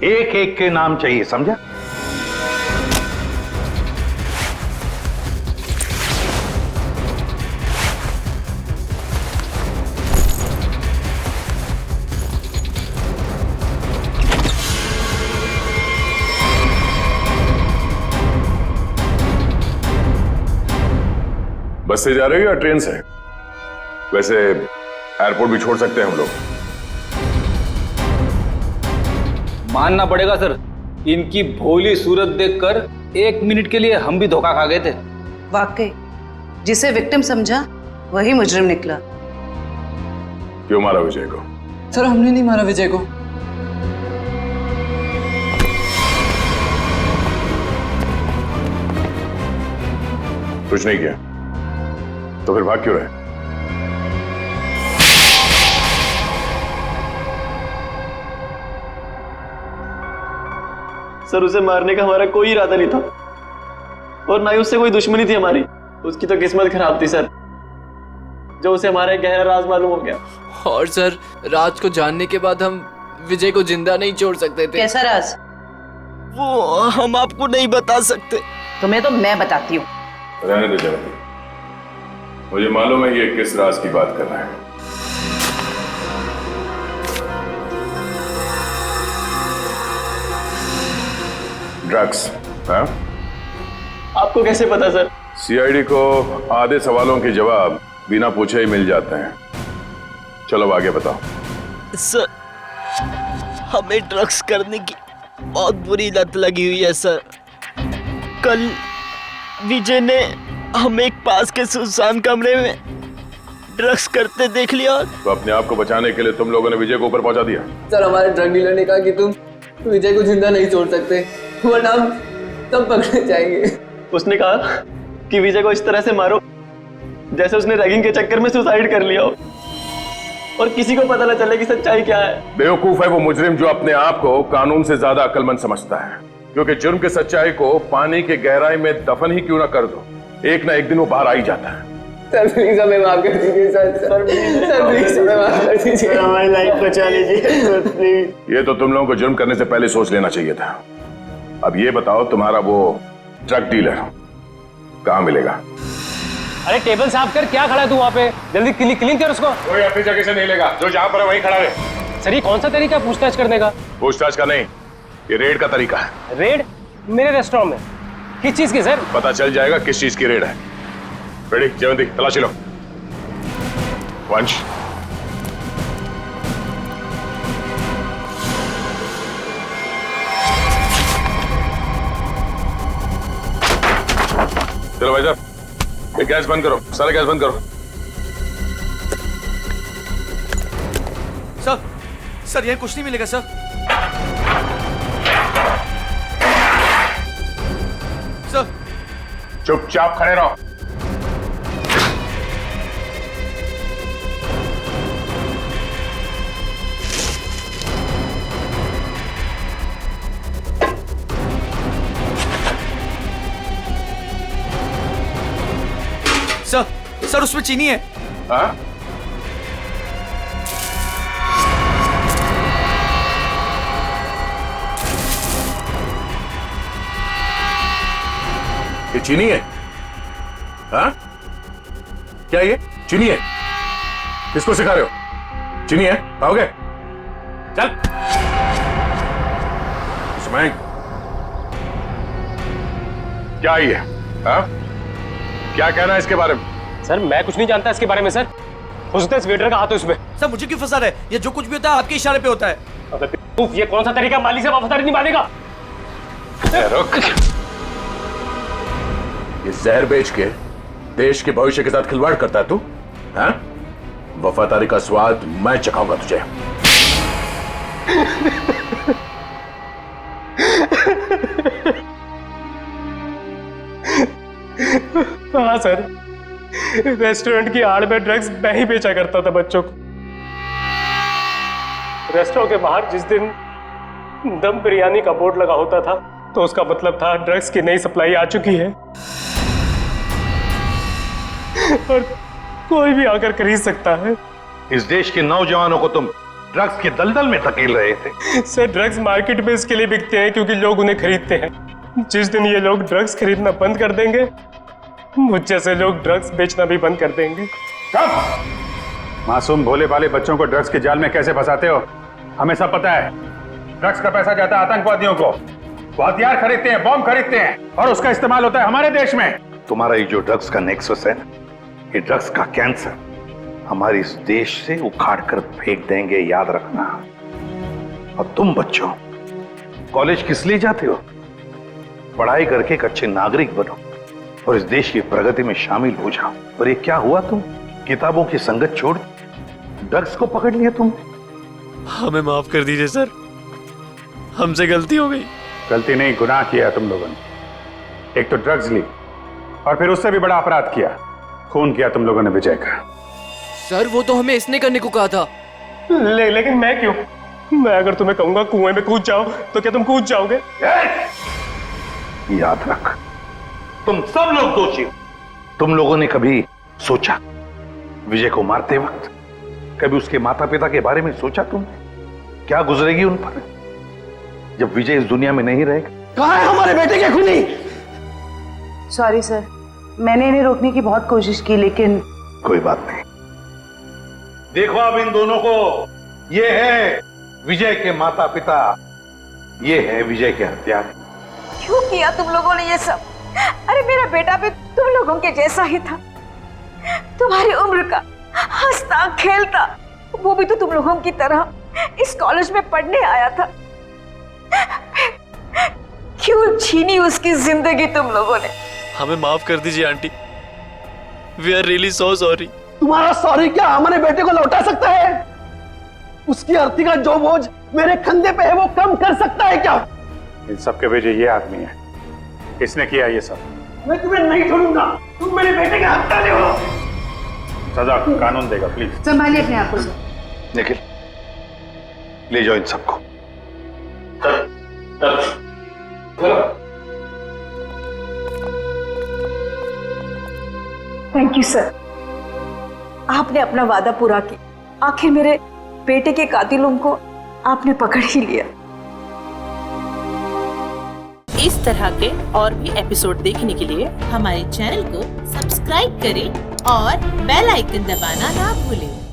एक एक के नाम चाहिए, समझा?
बस से जा रहे हो या ट्रेन से? वैसे एयरपोर्ट भी छोड़ सकते हैं हम लोग।
मानना पड़ेगा सर, इनकी भोली सूरत देखकर 1 मिनट के लिए हम भी धोखा खा गए थे।
वाकई जिसे विक्टिम समझा वही मुजरिम निकला।
क्यों मारा विजय को?
सर हमने नहीं मारा विजय को।
कुछ नहीं किया तो फिर भाग क्यों रहे?
सर उसे मारने का हमारा कोई इरादा नहीं था और ना ही उससे कोई दुश्मनी थी हमारी। उसकी तो किस्मत खराब थी सर, जो उसे हमारा एक गहरा राज मालूम हो गया।
और सर राज को जानने के बाद हम विजय को जिंदा नहीं छोड़ सकते थे।
कैसा राज?
वो हम आपको नहीं बता सकते।
तुम्हें तो मैं बताती हूँ।
रहने दो जरा, मुझे मालूम है ये किस राज की बात कर रहा है। ड्रग्स? हाँ?
आपको कैसे पता सर?
सीआईडी को आधे सवालों के जवाब बिना पूछे ही मिल जाते हैं। चलो आगे बताओ।
सर हमें ड्रग्स करने की बहुत बुरी लत लगी हुई है सर। कल विजय ने हमें एक पास के सुनसान कमरे में ड्रग्स करते देख लिया।
तो अपने आप को बचाने के लिए तुम लोगों ने विजय को ऊपर पहुंचा दिया?
सर हमारे ड्रग डीलर ने कहा कि तुम विजय को जिंदा नहीं छोड़ सकते वरना हम तब पकड़े जाएंगे।
उसने कहा कि विजय को इस तरह से मारो जैसे उसने रैगिंग के चक्कर में सुसाइड कर लिया हो और किसी को पता न चले कि सच्चाई क्या है।
बेवकूफ है वो मुजरिम जो अपने आप को कानून से ज्यादा अक्लमंद समझता है, क्योंकि जुर्म की सच्चाई को पानी के गहराई में दफन ही क्यों ना कर दो, एक ना एक दिन वो बाहर आ ही जाता है।
सर प्लीज हमें माफ कर दीजिए सर प्लीज हमें माफ कर दीजिए,
हमारी लाइफ बचा लीजिए सर प्लीज।
ये तो तुम लोगों को जुर्म करने से पहले सोच लेना चाहिए था। अब ये बताओ तुम्हारा वो ड्रग डीलर कहाँ मिलेगा?
अरे टेबल साफ कर, क्या खड़ा है तू वहाँ पे? जल्दी क्लीन कर उसको।
कोई अपनी जगह से नहीं लेगा, जो जहाँ पर है वहीं खड़ा रहे।
सर ये कौन सा तरीका पूछताछ करने का?
पूछताछ का नहीं, ये रेड का तरीका है।
रेड? मेरे रेस्टोरेंट में? किस चीज की सर?
पता चल जाएगा किस चीज की रेड है। रेडी? जयवंती तलाशी लो। वंश चलो भाई साहब, ये गैस बंद करो, सारा गैस बंद करो।
सर यहाँ कुछ नहीं मिलेगा सर। सर
चुपचाप खड़े रहो।
सर उसमें चीनी है।
हाँ? ये चीनी है? हाँ? क्या ये चीनी है? किसको सिखा रहे हो? चीनी है? खाओगे? चल। इसमें क्या ये? हाँ? क्या कहना है इसके बारे में?
सर मैं कुछ नहीं जानता इसके बारे में सर। हो सकता है इस वेटर का हाथ हो इसमें।
सर मुझे क्यों फंसा रहे? ये जो कुछ भी होता है आपके इशारे पे होता है।
अबे ये कौन सा तरीका मालिक से वफादारी निभाने?
रुक। ये जहर बेच के देश के भविष्य के साथ खिलवाड़ करता है तू? हाँ? वफादारी का स्वाद मैं चखाऊंगा तुझे।
हाँ सर, रेस्टोरेंट की आड़ में ड्रग्स मैं ही बेचा करता था बच्चों को। रेस्टोरेंट के बाहर जिस दिन दम बिरयानी का बोर्ड लगा होता था तो उसका मतलब था ड्रग्स की नई सप्लाई आ चुकी है और कोई भी आकर खरीद सकता है।
इस देश के नौजवानों को तुम ड्रग्स के दलदल में धकेल रहे थे।
सर ड्रग्स मार्केट में इसके लिए बिकते हैं क्योंकि लोग उन्हें खरीदते हैं। जिस दिन ये लोग ड्रग्स खरीदना बंद कर देंगे मुझ जैसे लोग ड्रग्स बेचना भी बंद कर देंगे।
कब? मासूम भोले भाले बच्चों को ड्रग्स के जाल में कैसे फंसाते हो हमें सब पता है। ड्रग्स का पैसा जाता है आतंकवादियों को, वो हथियार खरीदते हैं, बॉम्ब खरीदते हैं और उसका इस्तेमाल होता है हमारे देश में।
तुम्हारा ये जो ड्रग्स का नेक्सस है, ये ड्रग्स का कैंसर हमारे इस देश से उखाड़ कर फेंक देंगे, याद रखना। और तुम बच्चों कॉलेज किस लिए जाते हो? पढ़ाई करके एक अच्छे नागरिक बनो और इस देश की प्रगति में शामिल हो जाओ। और ये क्या हुआ, तुम किताबों की संगत छोड़ ड्रग्स को पकड़ लिया तुम।
हमें माफ कर दीजिए सर, हमसे गलती हो गई।
गलती नहीं, गुनाह किया तुम लोगों ने। एक तो ड्रग्स ली और फिर उससे भी बड़ा अपराध किया, खून किया तुम लोगों ने विजय का।
सर वो तो हमें इसने करने को कहा था।
लेकिन मैं क्यों? मैं अगर तुम्हें कहूंगा कुएं में कूद जाओ तो क्या तुम कूद जाओगे?
याद रख, तुम सब लोग दोषी हो। तुम लोगों ने कभी सोचा विजय को मारते वक्त, कभी उसके माता पिता के बारे में सोचा तुमने? क्या गुजरेगी उन पर जब विजय इस दुनिया में नहीं रहेगा?
कहाँ है हमारे बेटे के खूनी?
सॉरी सर, मैंने इन्हें रोकने की बहुत कोशिश की लेकिन
कोई बात नहीं। देखो अब इन दोनों को, ये है विजय के माता पिता, ये है विजय के हत्यारे।
क्यों किया तुम लोगों ने ये सब? अरे मेरा बेटा भी तुम लोगों के जैसा ही था, तुम्हारी उम्र का, हंसता खेलता। वो भी तो तुम लोगों की तरह इस कॉलेज में पढ़ने आया था। क्यों छीनी उसकी जिंदगी तुम लोगों ने?
हमें माफ कर दीजिए aunty, we are really so sorry.
तुम्हारा सॉरी क्या हमारे बेटे को लौटा सकता है? उसकी अर्थी का जो बोझ मेरे कंधे पे है वो कम कर सकता है क्या?
इन सब के वजह ये आदमी है, इसने किया ये सब।
मैं तुम्हें नहीं छोड़ूंगा, तुम मेरे बेटे के हत्यारे हो।
सजा कानून देगा, प्लीज
संभालिए अपने आप को।
निखिल ले जाओ इन सबको।
थैंक यू सर, आपने अपना वादा पूरा किया। आखिर मेरे बेटे के कातिलों को आपने पकड़ ही लिया।
इस तरह के और भी एपिसोड देखने के लिए हमारे चैनल को सब्सक्राइब करें और बेल आइकन दबाना ना भूलें।